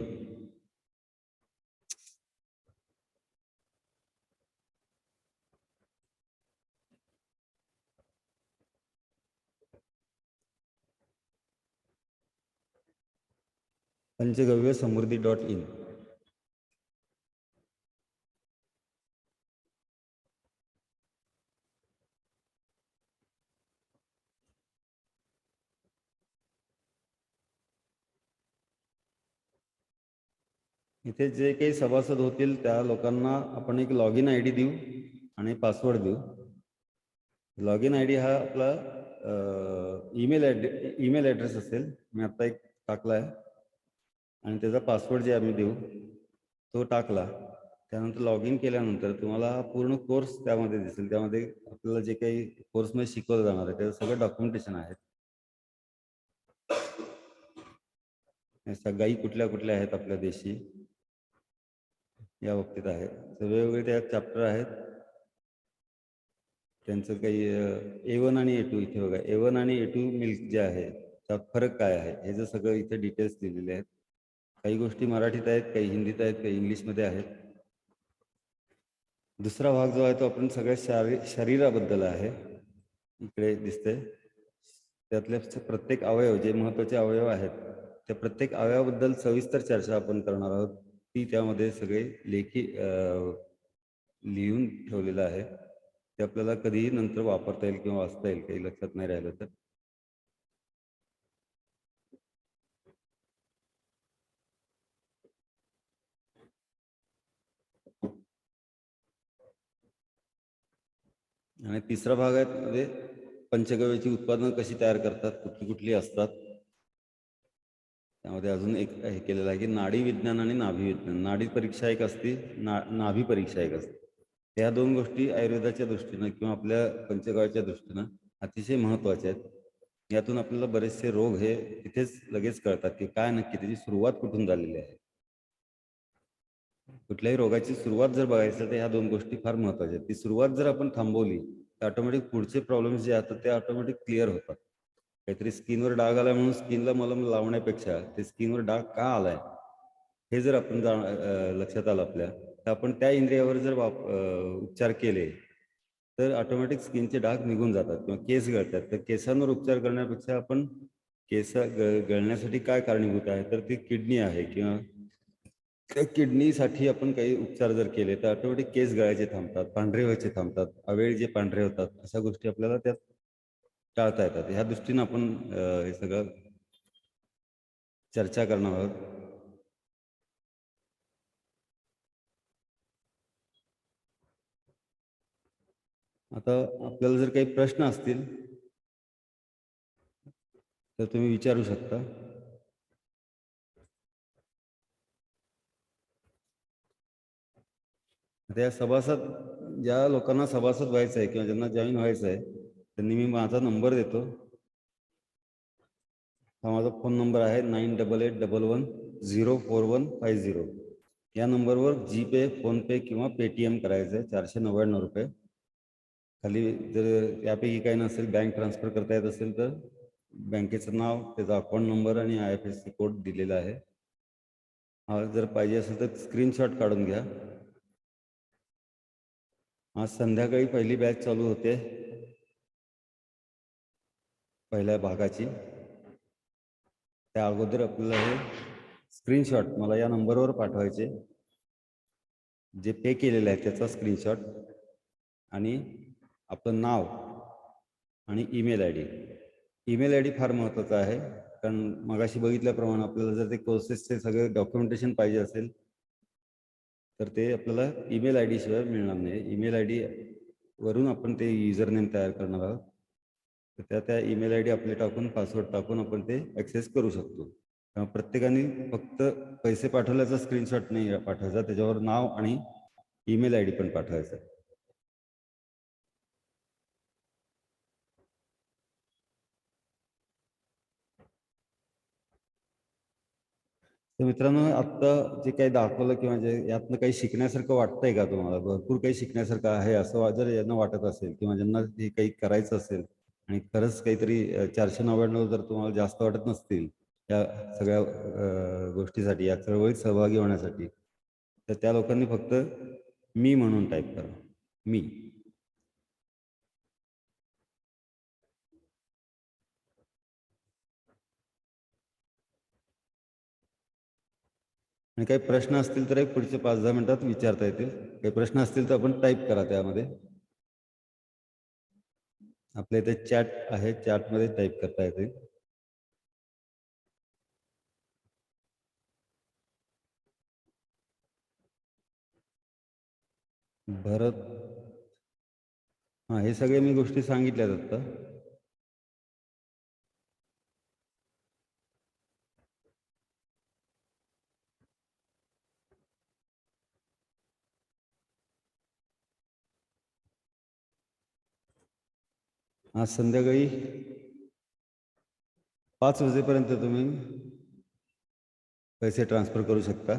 पंचगव्य समृद्धी.in. इथे जे काही सभासद होतील त्या लोकांना आपण एक लॉगिन आय डी देऊ आणि पासवर्ड देऊ. लॉगिन आय डी हा आपला ईमेल ॲड्रेस असेल. मी आता एक टाकला आहे आणि त्याचा पासवर्ड जे आम्ही देऊ तो टाकला. त्यानंतर लॉग इन केल्यानंतर तुम्हाला हा पूर्ण कोर्स त्यामध्ये दिसेल. त्यामध्ये आपल्याला जे काही कोर्समध्ये शिकवलं जाणार आहे त्याचं सगळं डॉक्युमेंटेशन आहे. गायी कुठल्या कुठल्या आहेत आपल्या देशी या बाबतीत आहे. तर वेगवेगळे त्यात चॅप्टर आहेत. त्यांचं काही A1 आणि A2 इथे बघा. A1 आणि A2 मिल्क जे आहे त्यात फरक काय आहे हे जर सगळं इथे डिटेल्स दिलेले आहेत. काही गोष्टी मराठीत आहेत, काही हिंदीत आहेत, काही इंग्लिशमध्ये आहेत. दुसरा भाग जो आहे तो आपण सगळ्या शरीराबद्दल आहे. इकडे दिसते त्यातले प्रत्येक अवयव जे महत्वाचे अवयव आहेत त्या प्रत्येक अवयवाबद्दल सविस्तर चर्चा आपण करणार आहोत. ती त्यामध्ये सगळे लेखी लिहून ठेवलेलं आहे. ते आपल्याला कधीही नंतर वापरता येईल किंवा वाचता येईल काही लक्षात नाही राहिलं तर. आणि तिसरा भाग आहे म्हणजे पंचगव्याची उत्पादनं कशी तयार करतात, कुठली कुठली असतात. त्यामध्ये अजून एक हे केलेलं आहे की नाडी विज्ञान आणि नाभी विज्ञान. नाडी परीक्षा एक असते, नाभी परीक्षा एक असते. या दोन गोष्टी आयुर्वेदाच्या दृष्टीनं किंवा आपल्या पंचगव्याच्या दृष्टीनं अतिशय महत्त्वाच्या आहेत. यातून आपल्याला बरेचसे रोग हे तिथेच लगेच कळतात की काय नक्की त्याची सुरुवात कुठून झालेली आहे. कुठल्याही रोगाची सुरुवात जर बघायचं तर ह्या दोन गोष्टी फार महत्त्वाच्या आहेत. ती सुरुवात जर आपण थांबवली तर ऑटोमॅटिक पुढचे प्रॉब्लेम्स जे असतात ते ऑटोमॅटिक क्लिअर होतात. काहीतरी स्किनवर डाग आलाय म्हणून स्किनला मलम लावण्यापेक्षा ते स्किनवर डाग का आलाय हे जर आपण लक्षात आलं आपल्या, तर आपण त्या इंद्रियावर जर उपचार केले तर ऑटोमॅटिक स्किनचे डाग निघून जातात किंवा केस गळतात. तर केसांवर उपचार करण्यापेक्षा आपण केस गळण्यासाठी काय कारणीभूत आहे तर ती किडनी आहे किंवा त्या किडनीसाठी आपण काही उपचार जर केले तर ऑटोमॅटिक केस गळायचे थांबतात, पांढरे व्हायचे थांबतात, अवेळी जे पांढरे होतात अशा गोष्टी आपल्याला त्यात टाळता येतात. ह्या दृष्टीनं आपण हे सगळं चर्चा करणार आहोत. आता आपल्याला जर काही प्रश्न असतील तर तुम्ही विचारू शकता. त्या सभासद ज्या लोकांना सभासद व्हायचं आहे किंवा ज्यांना जॉईन व्हायचं आहे त्यांनी मी माझा नंबर देतो. हा माझा फोन नंबर आहे 9881110450. या नंबरवर जीपे, फोनपे किंवा पेटीएम करायचं आहे 499 रुपये. खाली जर यापैकी काही नसेल, बँक ट्रान्सफर करता येत असेल तर बँकेचं नाव, त्याचा अकाउंट नंबर आणि IFSC कोड दिलेला आहे. हा जर पाहिजे असेल तर स्क्रीनशॉट काढून घ्या. आज संध्याकाळी पहिली बॅच चालू होते पहिल्या भागाची. त्या अगोदर आपल्याला हे स्क्रीनशॉट मला या नंबरवर पाठवायचे, जे पे केलेलं आहे त्याचा स्क्रीनशॉट आणि आपलं नाव आणि ईमेल ID. ईमेल ID फार महत्त्वाचा आहे, कारण मगाशी बघितल्याप्रमाणे आपल्याला जर ते कोर्सेसचे सगळे डॉक्युमेंटेशन पाहिजे असेल तर ते आपल्याला ईमेल ID शिवाय मिळणार नाही. ईमेल ID वरून आपण ते युजर नेम तयार करणार आहोत. तर त्या ईमेल ID आपले टाकून, पासवर्ड टाकून आपण ते ॲक्सेस करू शकतो. प्रत्येकाने फक्त पैसे पाठवल्याचा स्क्रीनशॉट नाही पाठवायचा, त्याच्यावर नाव आणि ईमेल ID पण पाठवायचा. तर मित्रांनो, आत्ता जे काही दाखवलं किंवा जे यातनं काही शिकण्यासारखं वाटतंय का तुम्हाला? भरपूर काही शिकण्यासारखं आहे असं जर यांना वाटत असेल किंवा ज्यांना हे काही करायचं असेल आणि खरंच काहीतरी 499 जर तुम्हाला जास्त वाटत नसतील या सगळ्या गोष्टीसाठी, या चळवळीत सहभागी होण्यासाठी, तर त्या लोकांनी फक्त मी म्हणून टाईप करा, मी. आणि काही प्रश्न असतील तर एक पुढचे 5-10 मिनिटात विचारता येतील. काही प्रश्न असतील तर आपण टाईप करा त्यामध्ये. आपल्या इथे चॅट आहे, चॅटमध्ये टाईप करता येतील. भरत, हां, हे सगळे मी गोष्टी सांगितल्यात आता. आज संध्याकाळी 5 वाजेपर्यंत तुम्ही पैसे ट्रान्सफर करू शकता.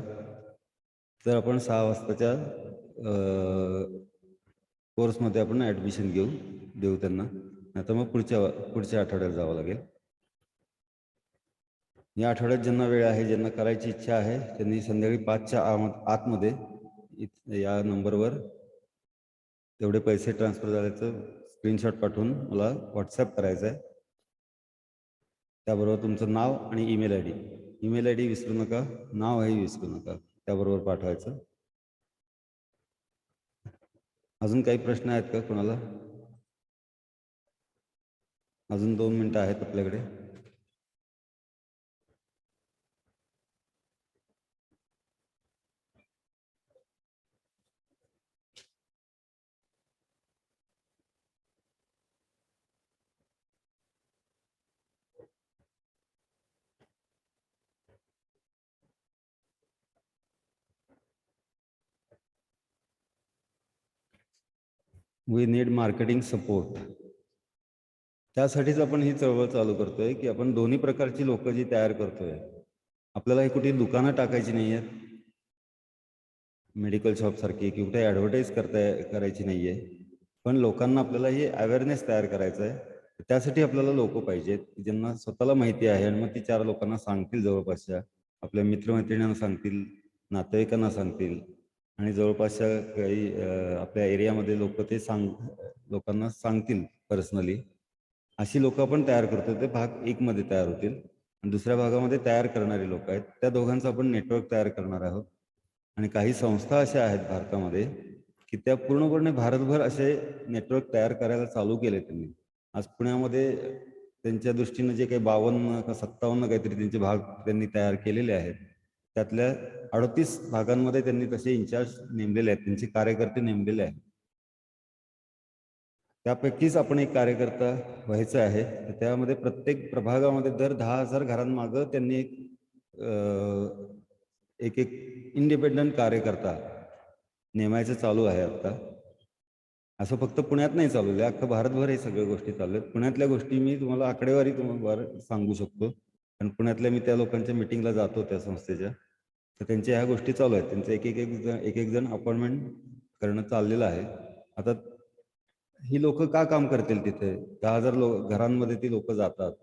तर आपण 6 वाजताच्या कोर्समध्ये आपण ॲडमिशन देऊ त्यांना. नाहीतर मग पुढच्या आठवड्यात जावं लागेल. या आठवड्यात ज्यांना वेळ आहे, ज्यांना करायची इच्छा आहे, त्यांनी संध्याकाळी 5च्या आतमध्ये या नंबरवर तेवढे पैसे ट्रान्सफर झाल्याचं स्क्रीनशॉट पाठवून मला व्हॉट्सॲप करायचं आहे. त्याबरोबर तुमचं नाव आणि ईमेल ID. ईमेल ID विसरू नका, नावही विसरू नका, त्याबरोबर पाठवायचं. अजून काही प्रश्न आहेत का कोणाला? अजून 2 मिनिटं आहेत आपल्याकडे. We need marketing support. त्यासाठीच आपण ही चळवळ चालू करतोय की आपण दोन्ही प्रकारची लोक जी तयार करतोय. आपल्याला ही कुठे दुकानं टाकायची नाही आहेत, मेडिकल शॉपसारखी, की कुठे ॲडव्हर्टाईज करायची नाही आहे, पण लोकांना आपल्याला ही अवेअरनेस तयार करायचं आहे. त्यासाठी आपल्याला लोक पाहिजेत ज्यांना स्वतःला माहिती आहे आणि मग ती 4 लोकांना सांगतील, जवळपासच्या आपल्या मित्रमैत्रिणींना सांगतील, नातेवाईकांना सांगतील आणि जवळपासच्या काही आपल्या एरियामध्ये लोकांना सांगतील पर्सनली. अशी लोक आपण तयार करतो. ते भाग 1 मध्ये तयार होतील आणि दुसऱ्या भागामध्ये तयार करणारी लोक आहेत, त्या दोघांचं आपण नेटवर्क तयार करणार आहोत. आणि काही संस्था अशा आहेत भारतामध्ये की त्या पूर्णपणे भारतभर असे नेटवर्क तयार करायला चालू केले त्यांनी. आज पुण्यामध्ये त्यांच्या दृष्टीनं जे काही 52 का 57 काहीतरी त्यांचे भाग त्यांनी तयार केलेले आहेत, त्यातल्या 38 भागांमध्ये त्यांनी तसे इंचार्ज नेमलेले आहेत, त्यांचे कार्यकर्ते नेमलेले आहेत. त्यापैकीच आपण एक कार्यकर्ता व्हायचं आहे. तर त्यामध्ये प्रत्येक प्रभागामध्ये दर 10,000 घरांमागं त्यांनी एक इंडिपेंडंट कार्यकर्ता नेमायचं चालू आहे आता. असं फक्त पुण्यात नाही चालू आहे, अख्खं भारतभर हे सगळ्या गोष्टी चालू आहेत. पुण्यातल्या गोष्टी मी तुम्हाला आकडेवारी तुम्हाला सांगू शकतो, कारण पुण्यातल्या मी त्या लोकांच्या मिटिंगला जातो त्या संस्थेच्या. तर त्यांच्या ह्या गोष्टी चालू आहेत. त्यांचं एक एक जण अपॉइंटमेंट करणं चाललेलं आहे. आता ही लोक का काम करतील तिथे? 10,000 घरांमध्ये ती लोक जातात,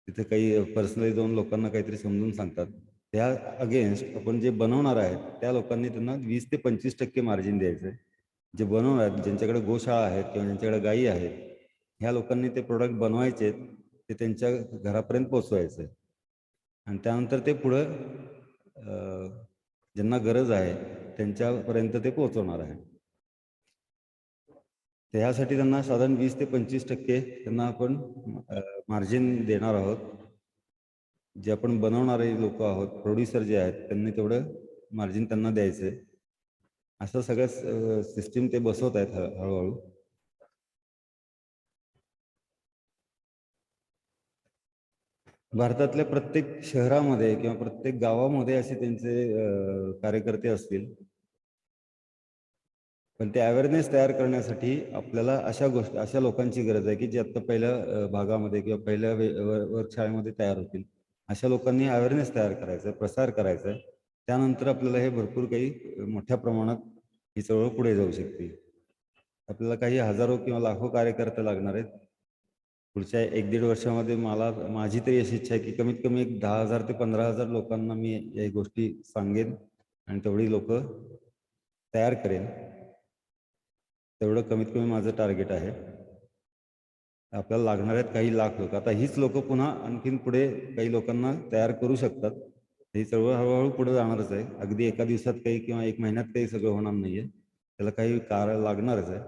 तिथे काही पर्सनली जाऊन लोकांना काहीतरी समजून सांगतात. त्या अगेन्स्ट आपण जे बनवणार आहेत त्या लोकांनी त्यांना 20 ते 25% मार्जिन द्यायचं आहे. जे बनवणार आहेत, ज्यांच्याकडे गोशाळा आहेत किंवा ज्यांच्याकडे गायी आहेत, ह्या लोकांनी ते प्रोडक्ट बनवायचे, ते त्यांच्या घरापर्यंत पोचवायचं आहे. आणि त्यानंतर ते पुढं ज्यांना गरज आहे त्यांच्यापर्यंत ते पोहोचवणार आहे. त्यासाठी त्यांना साधारण 20 ते 25% त्यांना आपण मार्जिन देणार आहोत. जे आपण बनवणारे लोक आहोत, प्रोड्युसर जे आहेत, त्यांनी तेवढं मार्जिन त्यांना द्यायचं आहे. असं सगळं सिस्टीम ते बसवत आहेत हळूहळू. भारतातल्या प्रत्येक शहरामध्ये किंवा प्रत्येक गावामध्ये असे त्यांचे कार्यकर्ते असतील. पण ते अवेअरनेस तयार करण्यासाठी आपल्याला अशा लोकांची गरज आहे की जे आत्ता पहिल्या भागामध्ये किंवा पहिल्या वर्गशाळेमध्ये तयार होतील. अशा लोकांनी अवेअरनेस तयार करायचा आहे, प्रसार करायचा आहे. त्यानंतर आपल्याला हे भरपूर काही मोठ्या प्रमाणात ही चळवळ पुढे जाऊ शकते. आपल्याला काही हजारो किंवा लाखो कार्यकर्ते लागणार आहेत. पुढच्या 1-1.5 वर्षामध्ये माझी तरी अशी इच्छा आहे की कमीत कमी एक 10,000 ते 15,000 लोकांना मी या गोष्टी सांगेन आणि तेवढी लोक तयार करेन. तेवढं कमीत कमी माझं टार्गेट आहे. आपल्याला लागणार आहेत काही लाख लोक. आता हीच लोक पुन्हा आणखीन पुढे काही लोकांना तयार करू शकतात. ही चळवळ हळूहळू पुढे जाणारच आहे. अगदी एका दिवसात काही किंवा 1 महिन्यात काही सगळं होणार नाहीये. त्याला काही काळ लागणारच आहे.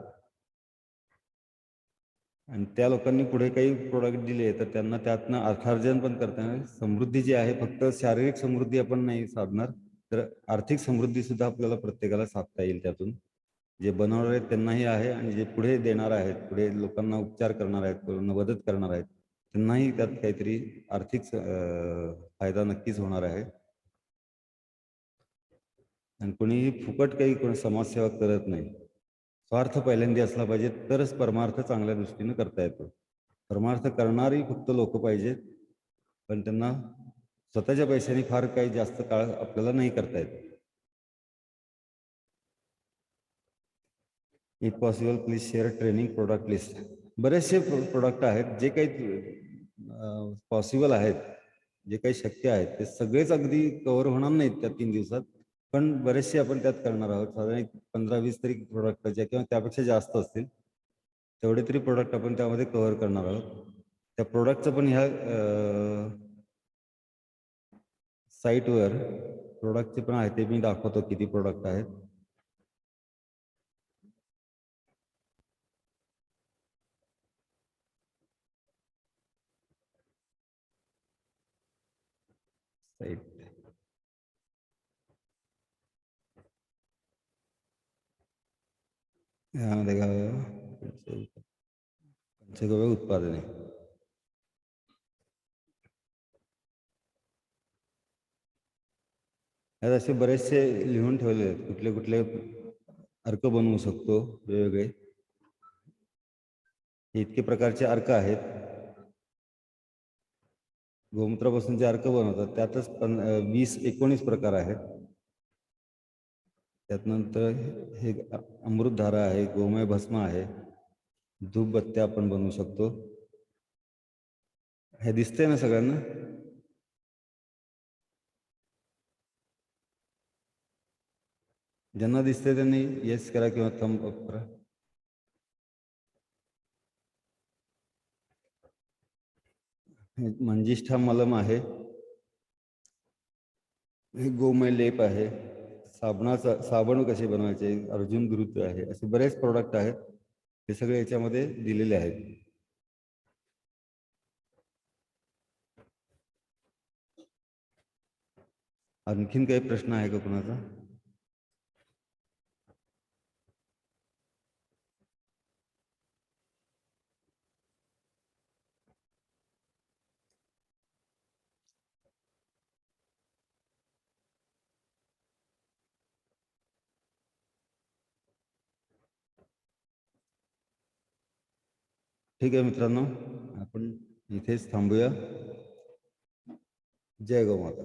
आणि त्या लोकांनी पुढे काही प्रोडक्ट दिले तर त्यांना त्यातनं अर्थार्जन पण करता येईल. समृद्धी जी आहे, फक्त शारीरिक समृद्धी आपण नाही साधणार, तर आर्थिक समृद्धी सुद्धा आपल्याला प्रत्येकाला साधता येईल त्यातून. जे बनवणार आहेत त्यांनाही आहे आणि जे पुढे देणार आहेत, पुढे लोकांना उपचार करणार आहेत, मदत करणार आहेत, त्यांनाही त्यात काहीतरी आर्थिक फायदा नक्कीच होणार आहे. आणि कोणीही फुकट काही कोणी समाजसेवा करत नाही. स्वार्थ पहिल्यांदा असला पाहिजे, तरच परमार्थ चांगल्या दृष्टीने करता येतो. परमार्थ करणारी फक्त लोक पाहिजेत, पण त्यांना स्वतःच्या पैशाने फार काही जास्त काळ आपल्याला नाही करता येत. If possible please share training product list. बरेचसे प्रोडक्ट आहेत जे काही पॉसिबल आहेत, जे काही शक्य आहेत, ते सगळेच अगदी कव्हर होणार नाहीत त्या 3 दिवसात. पण बरेचसे आपण त्यात करणार आहोत. साधारण एक 15-20 तरी प्रोडक्ट किंवा त्यापेक्षा जास्त असतील, तेवढे तरी प्रोडक्ट आपण त्यामध्ये कव्हर करणार आहोत. त्या प्रोडक्टचं पण ह्या साईटवर प्रोडक्टचे पण आहे, ते मी दाखवतो किती प्रोडक्ट आहेत. साईट यामध्ये पंचगव्य उत्पादने. यात असे बरेचसे लिहून ठेवले आहेत, कुठले कुठले अर्क बनवू शकतो वेगवेगळे. इतके प्रकारचे अर्क आहेत. गोमूत्रापासून जे अर्क बनवतात त्यातच 20-19 प्रकार आहेत. त्यानंतर हे अमृतधारा आहे, गोमय भस्म आहे, धूपबत्त्या आपण बनवू शकतो. हे दिसतंय ना सगळ्यांना? ज्यांना दिसतंय त्यांनी येस करा किंवा थंब अप करा. मंजिष्ठा मलम आहे, हे गोमय लेप आहे, साबण कसे बनवायचे, अर्जुन गुरुत्व आहे, असे बरेच प्रोडक्ट आहेत. हे सगळे याच्यामध्ये दिलेले आहेत. आणखीन काही प्रश्न आहे का कुणाचा? ठीक आहे मित्रांनो, आपण इथेच थांबूया. जय गो माता.